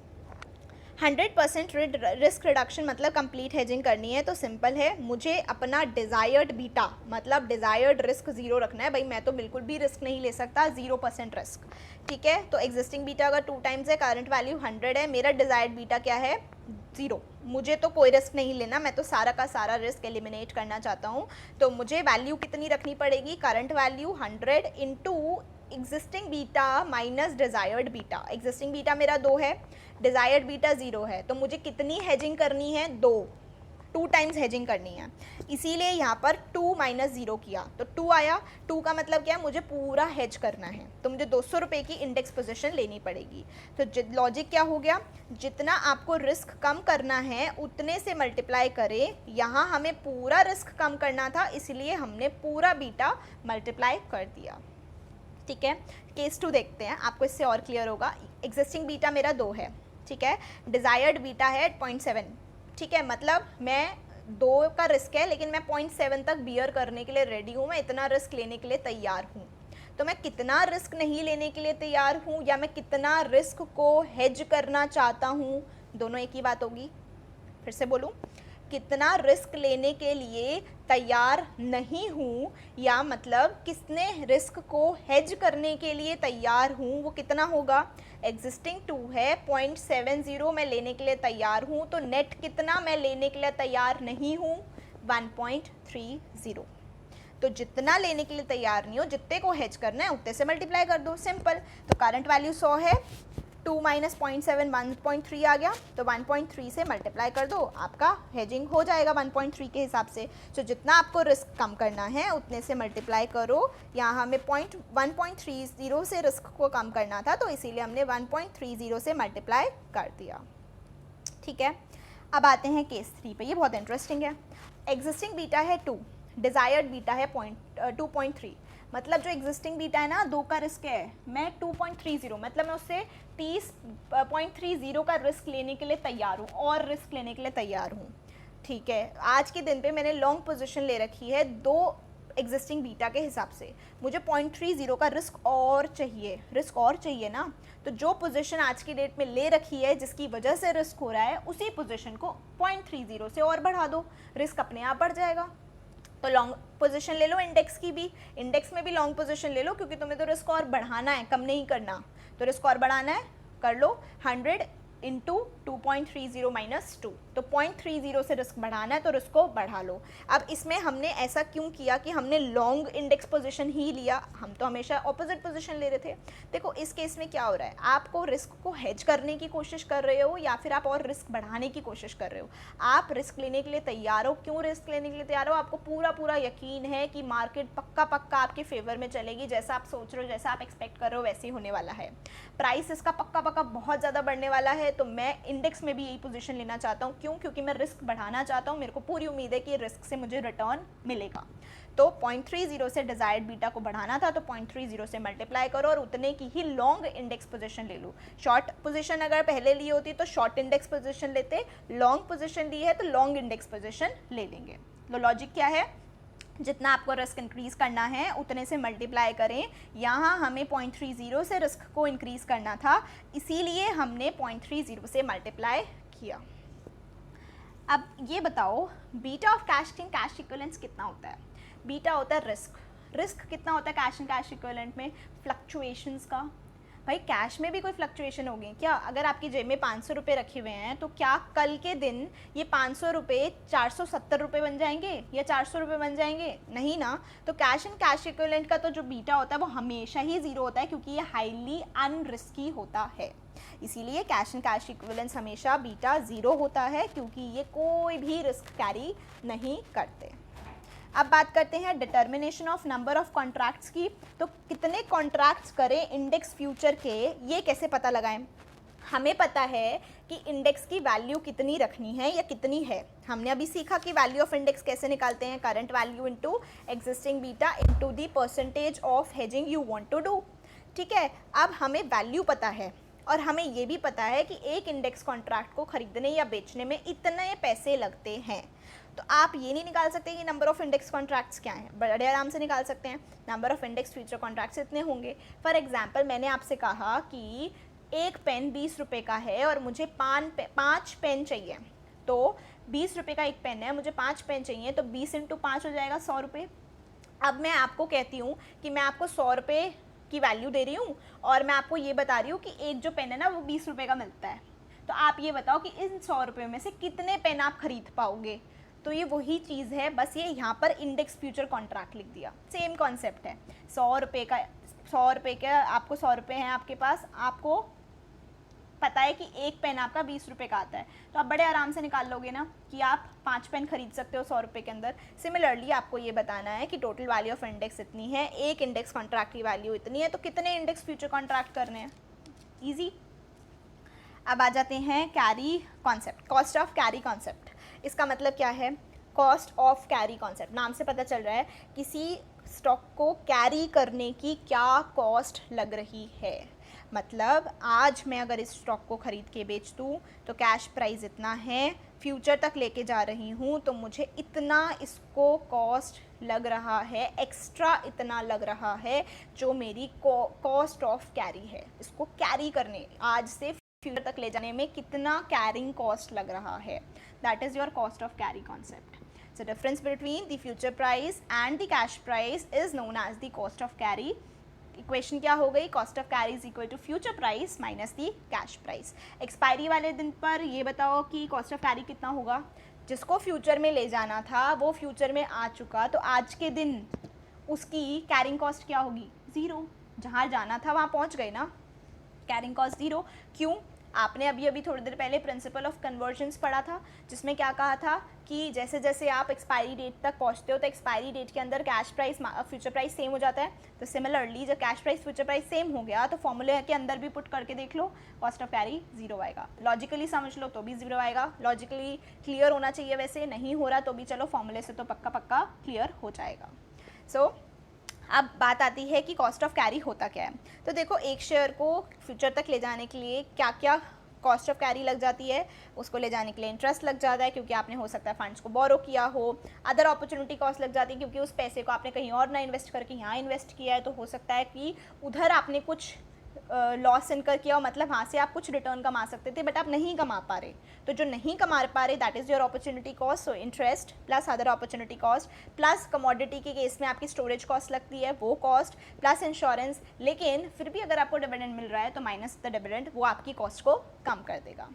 100% रिस्क रिडक्शन मतलब कंप्लीट हेजिंग करनी है, तो सिंपल है, मुझे अपना डिज़ायर्ड बीटा मतलब डिज़ायर्ड रिस्क 0 रखना है। भाई मैं तो बिल्कुल भी रिस्क नहीं ले सकता, 0% रिस्क। ठीक है, तो एग्जिस्टिंग बीटा अगर 2 टाइम्स है, करंट वैल्यू 100 है, मेरा डिज़ायर्ड बीटा क्या है, 0। मुझे तो कोई रिस्क नहीं लेना, मैं तो सारा का सारा रिस्क एलिमिनेट करना चाहता हूँ। तो मुझे वैल्यू कितनी रखनी पड़ेगी, current value 100 into existing beta minus desired beta. Existing beta मेरा 2 है, डिज़ायर्ड बीटा 0 है, तो मुझे कितनी हेजिंग करनी है, 2 टाइम्स हेजिंग करनी है। इसीलिए यहाँ पर 2 माइनस 0 किया तो 2 आया। 2 का मतलब क्या है, मुझे पूरा हेज करना है, तो मुझे 200 रुपये की इंडेक्स पोजीशन लेनी पड़ेगी। तो लॉजिक क्या हो गया, जितना आपको रिस्क कम करना है उतने से मल्टीप्लाई करें। यहाँ हमें पूरा रिस्क कम करना था, इसलिए हमने पूरा बीटा मल्टीप्लाई कर दिया। ठीक है, केस 2 देखते हैं, आपको इससे और क्लियर होगा। एग्जिस्टिंग बीटा मेरा 2 है, ठीक है, डिज़ायर्ड बीटा है 0.7। ठीक है, मतलब मैं 2 का रिस्क है लेकिन मैं 0.7 तक बियर करने के लिए रेडी हूँ, मैं इतना रिस्क लेने के लिए तैयार हूँ। तो मैं कितना रिस्क नहीं लेने के लिए तैयार हूँ या मैं कितना रिस्क को हेज करना चाहता हूँ, दोनों एक ही बात होगी। फिर से बोलूँ, कितना रिस्क लेने के लिए तैयार नहीं हूँ, या मतलब किसने रिस्क को हेज करने के लिए तैयार हूँ, वो कितना होगा। एग्जिस्टिंग 2 है, 0.70 मैं लेने के लिए तैयार हूँ, तो नेट कितना मैं लेने के लिए तैयार नहीं हूँ, 1.30। तो जितना लेने के लिए तैयार नहीं हो, जितने को हेज करना है उतने से मल्टीप्लाई कर दो, सिंपल। तो करंट वैल्यू 100 है, 2 माइनस 0.7 1.3 आ गया, तो 1.3 से मल्टीप्लाई कर दो, आपका हेजिंग हो जाएगा 1.3 के हिसाब से। तो जितना आपको रिस्क कम करना है उतने से मल्टीप्लाई करो। यहाँ हमें 1.30 से रिस्क को कम करना था, तो इसीलिए हमने 1.30 से मल्टीप्लाई कर दिया। ठीक है, अब आते हैं केस 3 पे, ये बहुत इंटरेस्टिंग है। एग्जिस्टिंग बीटा है 2, डिज़ायर्ड बीटा है 2.3। मतलब जो एग्जिस्टिंग बीटा है ना, 2 का रिस्क है, मैं 2.30 मतलब मैं उससे 30.30 का रिस्क लेने के लिए तैयार हूँ, और रिस्क लेने के लिए तैयार हूँ। ठीक है, आज के दिन पे मैंने लॉन्ग पोजीशन ले रखी है 2 एग्जिस्टिंग बीटा के हिसाब से, मुझे 0.30 का रिस्क और चाहिए ना। तो जो पोजीशन आज की डेट में ले रखी है जिसकी वजह से रिस्क हो रहा है, उसी पोजीशन को 0.30 से और बढ़ा दो, रिस्क अपने आप बढ़ जाएगा। तो लॉन्ग पोजीशन ले लो इंडेक्स की भी, इंडेक्स में भी लॉन्ग पोजीशन ले लो, क्योंकि तुम्हें तो रिस्क और बढ़ाना है, कम नहीं करना। तो रिस्क और बढ़ाना है, कर लो 100 इंटू 2.30 माइनस 2, तो 0.30 से रिस्क बढ़ाना है तो रिस्क को बढ़ा लो। अब इसमें हमने ऐसा क्यों किया कि हमने लॉन्ग इंडेक्स पोजीशन ही लिया, हम तो हमेशा ऑपोजिट पोजीशन ले रहे थे। देखो इस केस में क्या हो रहा है, आपको रिस्क को हेज करने की कोशिश कर रहे हो या फिर आप और रिस्क बढ़ाने की कोशिश कर रहे हो। आप रिस्क लेने के लिए तैयार हो, क्यों रिस्क लेने के लिए तैयार हो, आपको पूरा यकीन है कि मार्केट पक्का आपके फेवर में चलेगी, जैसा आप सोच रहे हो, जैसा आप एक्सपेक्ट कर रहे हो वैसे ही होने वाला है। प्राइस इसका पक्का बहुत ज़्यादा बढ़ने वाला है, तो मैं इंडेक्स में भी यही पोजीशन लेना चाहता हूँ। क्यों? क्योंकि मैं रिस्क बढ़ाना चाहता हूँ, मेरे को पूरी उम्मीद है कि रिस्क से मुझे रिटर्न मिलेगा। तो 0.30 से डिजायर्ड बीटा को बढ़ाना था, तो 0.30 से मल्टीप्लाई करो और उतने की ही लॉन्ग इंडेक्स पोजीशन ले लो। शॉर्ट पोजीशन अगर पहले ली होती तो शॉर्ट इंडेक्स पोजीशन लेते, लॉन्ग पोजीशन ली है तो लॉन्ग इंडेक्स पोजीशन ले लेंगे। तो लॉजिक क्या है, जितना आपको रिस्क इंक्रीज करना है उतने से मल्टीप्लाई करें। यहाँ हमें 0.30 से रिस्क को इंक्रीज करना था, इसीलिए हमने 0.30 से मल्टीप्लाई किया। अब ये बताओ beta of cash in cash equivalents कितना होता है। बीटा होता है रिस्क कितना होता है कैश इन कैश इक्विवेलेंट में, फ्लक्चुएशंस का। भाई कैश में भी कोई फ्लक्चुएशन होगी क्या? अगर आपकी जेब में 500 रुपये रखे हुए हैं तो क्या कल के दिन ये 500 रुपये 470 रुपये बन जाएंगे या 400 रुपये बन जाएंगे? नहीं ना। तो कैश एंड कैश इक्विवेलेंट का तो जो बीटा होता है वो हमेशा ही ज़ीरो होता है, क्योंकि ये हाईली अनरिस्की होता है। इसीलिए कैश एंड कैश इक्विवेलेंट्स हमेशा बीटा ज़ीरो होता है, क्योंकि ये कोई भी रिस्क कैरी नहीं करते। अब बात करते हैं determination of number of contracts की। तो कितने कॉन्ट्रैक्ट्स करें इंडेक्स फ्यूचर के, ये कैसे पता लगाएं? हमें पता है कि इंडेक्स की वैल्यू कितनी रखनी है या कितनी है। हमने अभी सीखा कि वैल्यू ऑफ इंडेक्स कैसे निकालते हैं, current value into existing beta into the percentage of hedging you want to do. ठीक है, अब हमें वैल्यू पता है और हमें ये भी पता है कि एक इंडेक्स कॉन्ट्रैक्ट को खरीदने या बेचने में इतने पैसे लगते हैं। तो आप ये नहीं निकाल सकते कि नंबर ऑफ इंडेक्स कॉन्ट्रैक्ट्स क्या हैं, बड़े आराम से निकाल सकते हैं। Number of index future contracts इतने होंगे। फॉर एग्जांपल मैंने आपसे कहा कि एक पेन 20 रुपये का है और मुझे 5 पेन चाहिए, तो 20 रुपये का एक पेन है, मुझे 5 पेन चाहिए, तो 20 इंटू 5 हो जाएगा 100 रुपये। अब मैं आपको कहती हूँ कि मैं आपको 100 रुपये की वैल्यू दे रही हूँ और मैं आपको ये बता रही हूँ कि एक जो पेन है ना वो 20 रुपये का मिलता है। तो आप ये बताओ कि इन 100 रुपये में से कितने पेन आप खरीद पाओगे। तो ये वही चीज़ है, बस ये यहाँ पर इंडेक्स फ्यूचर कॉन्ट्रैक्ट लिख दिया। सेम कॉन्सेप्ट है। 100 रुपये का आपको 100 रुपये हैं आपके पास, आपको पता है कि एक पेन आपका 20 रुपये का आता है, तो आप बड़े आराम से निकाल लोगे ना कि आप 5 पेन खरीद सकते हो 100 रुपये के अंदर। सिमिलरली आपको ये बताना है कि टोटल वैल्यू ऑफ इंडेक्स इतनी है, एक इंडेक्स कॉन्ट्रैक्ट की वैल्यू इतनी है, तो कितने इंडेक्स फ्यूचर कॉन्ट्रैक्ट करने हैं। ईजी। अब आ जाते हैं carry concept, cost of carry concept. इसका मतलब क्या है? कॉस्ट ऑफ कैरी कॉन्सेप्ट, नाम से पता चल रहा है किसी स्टॉक को कैरी करने की क्या कॉस्ट लग रही है। मतलब आज मैं अगर इस स्टॉक को ख़रीद के बेच दूँ तो कैश प्राइस इतना है, फ्यूचर तक लेके जा रही हूँ तो मुझे इतना इसको कॉस्ट लग रहा है, एक्स्ट्रा इतना लग रहा है जो मेरी कॉस्ट ऑफ कैरी है। इसको कैरी करने, आज से फ्यूचर तक ले जाने में कितना कैरिंग कॉस्ट लग रहा है, that is your cost of carry concept. So difference between the future price and the cash price is known as the cost of carry. Equation क्या हो गई? Cost of carry is equal to future price minus the cash price. Expiry वाले दिन पर ये बताओ कि कॉस्ट ऑफ कैरी कितना होगा? जिसको फ्यूचर में ले जाना था वो फ्यूचर में आ चुका, तो आज के दिन उसकी कैरिंग कॉस्ट क्या होगी? ज़ीरो। जहाँ जाना था वहाँ पहुँच गए ना, कैरिंग कॉस्ट ज़ीरो। क्यों? आपने अभी थोड़ी देर पहले प्रिंसिपल ऑफ कन्वर्जेंस पढ़ा था, जिसमें क्या कहा था कि जैसे जैसे आप एक्सपायरी डेट तक पहुंचते हो तो एक्सपायरी डेट के अंदर cash price future price same हो जाता है। तो सिमिलरली जब cash price future price same हो गया तो फॉर्मूले के अंदर भी पुट करके देख लो, कॉस्ट ऑफ कैरी ज़ीरो आएगा। लॉजिकली समझ लो तो भी ज़ीरो आएगा। लॉजिकली क्लियर होना चाहिए, वैसे नहीं हो रहा तो भी चलो फॉर्मूले से तो पक्का क्लियर हो जाएगा। सो अब बात आती है कि कॉस्ट ऑफ कैरी होता क्या है। तो देखो, एक शेयर को फ्यूचर तक ले जाने के लिए क्या क्या कॉस्ट ऑफ कैरी लग जाती है। उसको ले जाने के लिए इंटरेस्ट लग जाता है, क्योंकि आपने हो सकता है फंड्स को बोरो किया हो। अदर अपॉर्चुनिटी कॉस्ट लग जाती है, क्योंकि उस पैसे को आपने कहीं और ना इन्वेस्ट करके यहाँ इन्वेस्ट किया है, तो हो सकता है कि उधर आपने कुछ लॉस इनकर किया हो, मतलब वहाँ से आप कुछ रिटर्न कमा सकते थे बट आप नहीं कमा पा रहे। तो जो नहीं कमा पा रहे that is your opportunity cost. So interest plus other opportunity cost plus commodity के केस में आपकी स्टोरेज कॉस्ट लगती है वो कॉस्ट प्लस इंश्योरेंस। लेकिन फिर भी अगर आपको डिविडेंड मिल रहा है तो माइनस द डिविडेंड, वो आपकी कॉस्ट को कम कर देगा।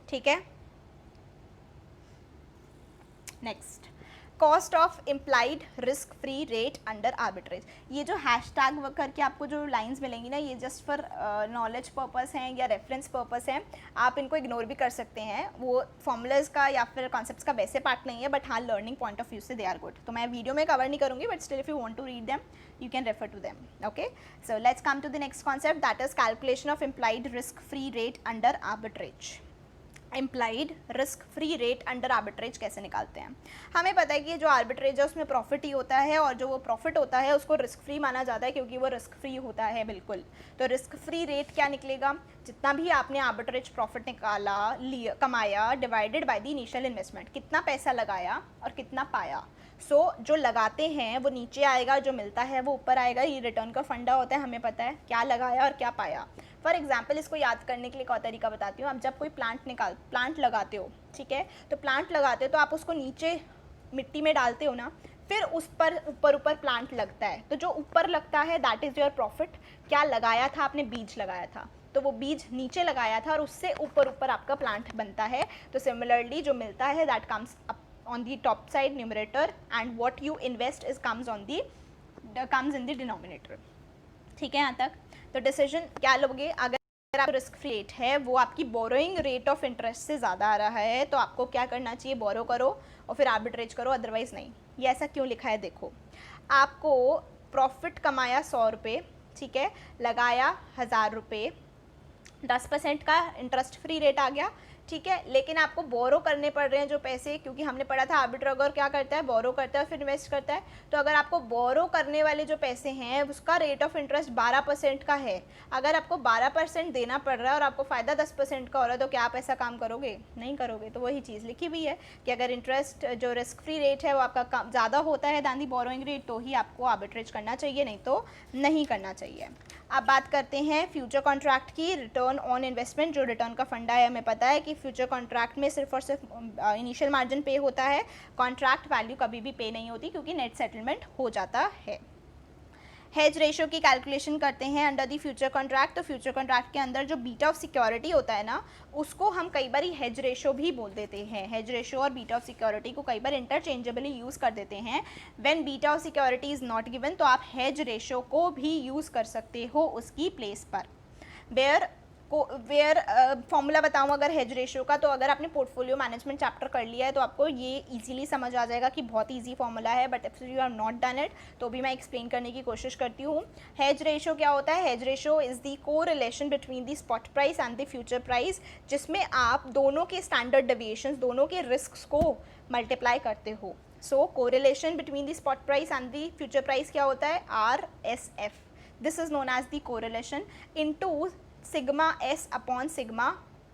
ठीक है, next, cost of implied risk free rate under arbitrage. ये जो हैशटैग करके आपको जो लाइंस मिलेंगी ना, ये जस्ट फॉर नॉलेज पर्पस हैं या रेफरेंस पर्पस हैं, आप इनको इग्नोर भी कर सकते हैं। वो फॉर्मूलाज का या फिर कॉन्सेप्ट्स का वैसे पार्ट नहीं है, बट हाँ लर्निंग पॉइंट ऑफ व्यू से दे आर गुड। तो मैं वीडियो में कवर नहीं करूँगी, but still if you want to read them you can refer to them. Okay, so let's come to the next concept, that is calculation of implied risk free rate under arbitrage. Implied risk free rate under arbitrage कैसे निकालते हैं? हमें पता है कि जो आर्बिट्रेज है उसमें प्रॉफिट ही होता है, और जो वो प्रॉफिट होता है उसको रिस्क फ्री माना जाता है, क्योंकि वो रिस्क फ्री होता है बिल्कुल। तो रिस्क फ्री रेट क्या निकलेगा? जितना भी आपने आर्बिट्रेज प्रॉफिट निकाला, लिया, कमाया, divided by the initial investment, कितना पैसा लगाया और कितना पाया। सो जो लगाते हैं वो नीचे आएगा, जो मिलता है वो ऊपर आएगा। ये रिटर्न का फंडा होता है, हमें पता है क्या लगाया और क्या पाया। फॉर एग्जाम्पल इसको याद करने के लिए एक और तरीका बताती हूँ। आप जब कोई प्लांट लगाते हो, ठीक है, तो प्लांट लगाते हो तो आप उसको नीचे मिट्टी में डालते हो ना, फिर उस पर ऊपर प्लांट लगता है। तो जो ऊपर लगता है दैट इज़ योर प्रॉफिट। क्या लगाया था आपने? बीज लगाया था, तो वो बीज नीचे लगाया था और उससे ऊपर आपका प्लांट बनता है। तो सिमिलरली जो मिलता है that comes up on the top side numerator, and what you invest is comes in the denominator. ठीक है यहाँ तक? तो डिसीजन क्या लोगे? अगर आप रिस्क फ्री रेट है वो आपकी बोरोइंग रेट ऑफ इंटरेस्ट से ज़्यादा आ रहा है तो आपको क्या करना चाहिए? बोरो करो और फिर आर्बिट्रेज करो, अदरवाइज़ नहीं। ये ऐसा क्यों लिखा है? देखो, आपको प्रॉफिट कमाया 100 रुपये, ठीक है, लगाया 1000 रुपये, 10% का इंटरेस्ट फ्री रेट आ गया, ठीक है। लेकिन आपको बोरो करने पड़ रहे हैं जो पैसे, क्योंकि हमने पढ़ा था आर्बिट्रेज क्या करता है? बोरो करता है फिर इन्वेस्ट करता है। तो अगर आपको बोरो करने वाले जो पैसे हैं उसका रेट ऑफ इंटरेस्ट 12% का है, अगर आपको 12% देना पड़ रहा है और आपको फ़ायदा 10% का हो रहा है, तो क्या आप ऐसा काम करोगे? नहीं करोगे। तो वही चीज़ लिखी हुई है कि अगर इंटरेस्ट जो रिस्क फ्री रेट है वो आपका ज़्यादा होता है दैन दी बोरोइंग रेट, तो ही आपको आर्बिट्रेज करना चाहिए, नहीं तो नहीं करना चाहिए। अब बात करते हैं फ्यूचर कॉन्ट्रैक्ट की। रिटर्न ऑन इन्वेस्टमेंट, जो रिटर्न का फंडा है, हमें पता है कि फ्यूचर कॉन्ट्रैक्ट में सिर्फ और सिर्फ इनिशियल मार्जिन पे होता है, कॉन्ट्रैक्ट वैल्यू कभी भी पे नहीं होती, क्योंकि नेट सेटलमेंट हो जाता है। हेज रेशो की कैलकुलेशन करते हैं अंडर दी फ्यूचर कॉन्ट्रैक्ट। तो फ्यूचर कॉन्ट्रैक्ट के अंदर जो बीटा ऑफ सिक्योरिटी होता है ना, उसको हम कई बार हेज रेशो भी बोल देते हैं। हेज रेशो और बीटा ऑफ सिक्योरिटी को कई बार इंटरचेंजेबली यूज़ कर देते हैं। When beta of security is not given, तो आप हेज रेशो को भी यूज़ कर सकते हो उसकी प्लेस पर। फॉर्मूला बताऊँ अगर हेज रेशियो का, तो अगर आपने पोर्टफोलियो मैनेजमेंट चैप्टर कर लिया है तो आपको ये इजीली समझ आ जाएगा कि बहुत इजी फॉर्मूला है, but if you are not done it तो भी मैं एक्सप्लेन करने की कोशिश करती हूँ। हेज रेशियो क्या होता है? Hedge ratio is the correlation between the spot price and the future price, जिसमें आप दोनों के स्टैंडर्ड डेविएशंस, दोनों के रिस्क को मल्टीप्लाई करते हो। So correlation between the spot price and the future price क्या होता है? RSF. This is known as the correlation into sigma s upon sigma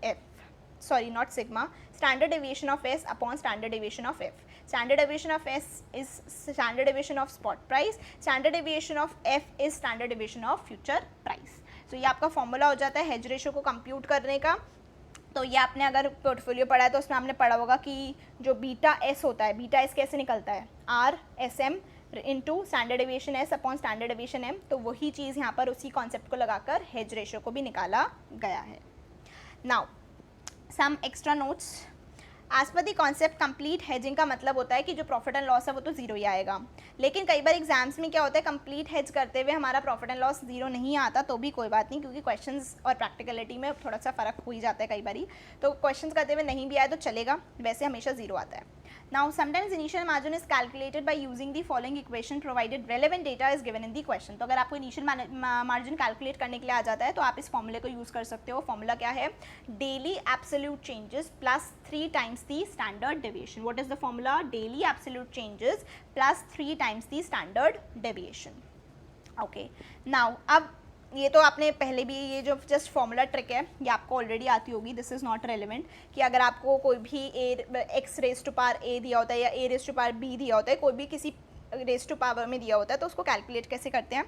f, sorry not sigma, standard deviation of s upon standard deviation of f. Standard deviation of s is standard deviation of spot price, standard deviation of f is standard deviation of future price. So ये आपका फॉर्मूला हो जाता है हेज रेशो को कंप्यूट करने का। तो ये आपने अगर पोर्टफोलियो पढ़ा है तो उसमें आपने पढ़ा होगा कि जो बीटा एस होता है, बीटा एस कैसे निकलता है? RSM into standard deviation S upon standard deviation M. तो वही चीज़ यहाँ पर उसी कॉन्सेप्ट को लगाकर हेज रेशो को भी निकाला गया है। Now some extra notes. As per the concept complete hedging का मतलब होता है कि जो प्रॉफिट एंड लॉस है वो तो जीरो ही आएगा, लेकिन कई बार एग्जाम्स में क्या होता है कंप्लीट हेज करते हुए हमारा प्रॉफिट एंड लॉस जीरो नहीं आता, तो भी कोई बात नहीं, क्योंकि क्वेश्चंस और प्रैक्टिकलिटी में थोड़ा सा फर्क हो ही जाता है कई बार, तो क्वेश्चंस करते हुए नहीं भी आए तो चलेगा, वैसे हमेशा जीरो आता है। Now sometimes initial margin is calculated by using the following equation provided relevant data is given in the question। तो अगर आपको इनिशियल मार्जिन कैलकुलेट करने के लिए आ जाता है तो आप इस फॉर्मूले को यूज़ कर सकते हो। फॉर्मूला क्या है? Daily absolute changes plus 3 times the standard deviation. What is the formula? Daily absolute changes plus 3 times the standard deviation. Okay, now अब ये तो आपने पहले भी, ये जो जस्ट फॉर्मूला ट्रिक है ये आपको ऑलरेडी आती होगी, दिस इज़ नॉट रेलिवेंट, कि अगर आपको कोई भी एक्स रेस टू पावर ए दिया होता है या ए रेस टू पावर बी दिया होता है, कोई भी किसी रेस टू पावर में दिया होता है, तो उसको कैलकुलेट कैसे करते हैं।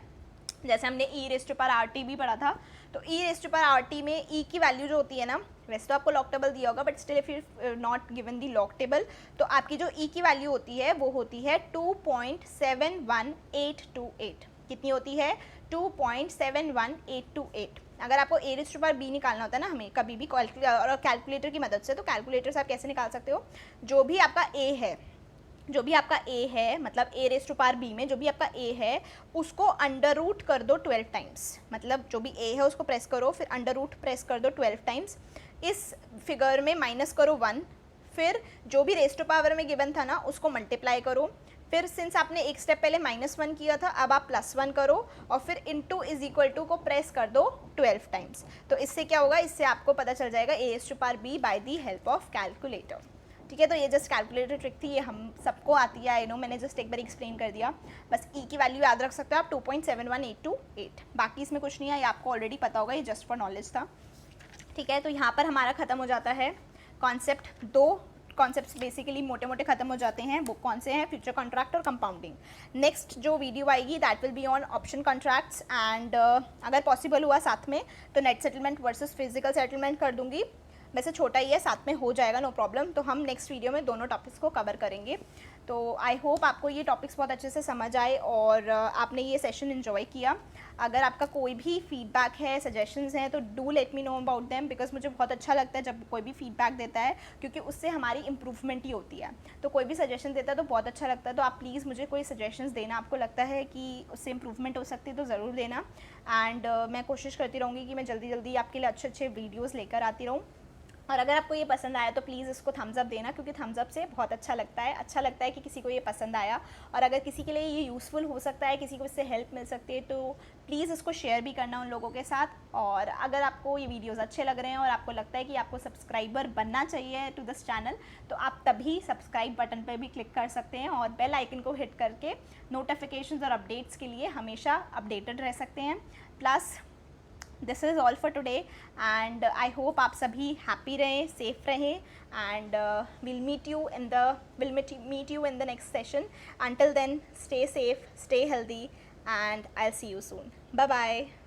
जैसे हमने e raise to power are t भी पढ़ा था, तो e raise to power are t में ई की वैल्यू जो होती है ना, वैसे तो आपको लॉग टेबल दिया होगा but still if you not given the log table, तो आपकी जो ई की वैल्यू होती है वो होती है 2.71828। कितनी होती है? 2.71828। अगर आपको ए रेस टू पावर बी निकालना होता है ना हमें कभी भी कैलकुलेटर की मदद से, तो कैलकुलेटर से आप कैसे निकाल सकते हो? जो भी आपका ए है, मतलब ए रेस टू पावर बी में जो भी आपका ए है उसको अंडर रूट कर दो 12 टाइम्स, मतलब जो भी ए है उसको प्रेस करो, फिर अंडर रूट प्रेस कर दो 12 टाइम्स, इस फिगर में माइनस करो 1, फिर जो भी रेस टू पावर में गिवन था ना उसको मल्टीप्लाई करो, फिर सिंस आपने एक स्टेप पहले -1 किया था अब आप +1 करो, और फिर इनटू इज इक्वल टू को प्रेस कर दो 12 टाइम्स। तो इससे क्या होगा? इससे आपको पता चल जाएगा a raise to power b by the help of calculator. ठीक है, तो ये जस्ट कैलकुलेटर ट्रिक थी, ये हम सबको आती है, आई नो, मैंने जस्ट एक बार एक्सप्लेन कर दिया। बस ई की वैल्यू याद रख सकते हो आप 2.71828, बाकी इसमें कुछ नहीं है, ये आपको ऑलरेडी पता होगा, ये जस्ट फॉर नॉलेज था। ठीक है, तो यहाँ पर हमारा खत्म हो जाता है कॉन्सेप्ट। 2 कॉन्सेप्ट्स बेसिकली मोटे मोटे खत्म हो जाते हैं। वो कौन से हैं? फ्यूचर कॉन्ट्रैक्ट और कंपाउंडिंग। नेक्स्ट जो वीडियो आएगी that will be on option contracts and अगर पॉसिबल हुआ साथ में तो net settlement versus physical settlement कर दूंगी, वैसे छोटा ही है, साथ में हो जाएगा, नो प्रॉब्लम। तो हम नेक्स्ट वीडियो में दोनों टॉपिक्स को कवर करेंगे। तो आई होप आपको ये टॉपिक्स बहुत अच्छे से समझ आए और आपने ये सेशन एंजॉय किया। अगर आपका कोई भी फीडबैक है, सजेशंस हैं, तो do let me know about them, because मुझे बहुत अच्छा लगता है जब कोई भी फीडबैक देता है, क्योंकि उससे हमारी इंप्रूवमेंट ही होती है। तो कोई भी सजेशन देता है तो बहुत अच्छा लगता है, तो आप प्लीज़ मुझे कोई सजेशंस देना, आपको लगता है कि उससे इंप्रूवमेंट हो सकती है तो ज़रूर देना। एंड मैं कोशिश करती रहूँगी कि मैं जल्दी जल्दी आपके लिए अच्छे अच्छे वीडियोज़ लेकर आती रहूँ। और अगर आपको ये पसंद आया तो प्लीज़ इसको थम्स अप देना, क्योंकि थम्स अप से बहुत अच्छा लगता है कि किसी को ये पसंद आया। और अगर किसी के लिए ये यूज़फुल हो सकता है, किसी को इससे हेल्प मिल सकती है, तो प्लीज़ इसको शेयर भी करना उन लोगों के साथ। और अगर आपको ये वीडियोज़ अच्छे लग रहे हैं और आपको लगता है कि आपको सब्सक्राइबर बनना चाहिए टू दिस चैनल, तो आप तभी सब्सक्राइब बटन पर भी क्लिक कर सकते हैं और बेल आइकन को हिट करके नोटिफिकेशंस और अपडेट्स के लिए हमेशा अपडेटेड रह सकते हैं। Plus this is all for today and I hope आप सभी हैप्पी रहें, सेफ रहें and will meet you in the next session. Until then, stay safe, stay healthy and I'll see you soon. Bye bye.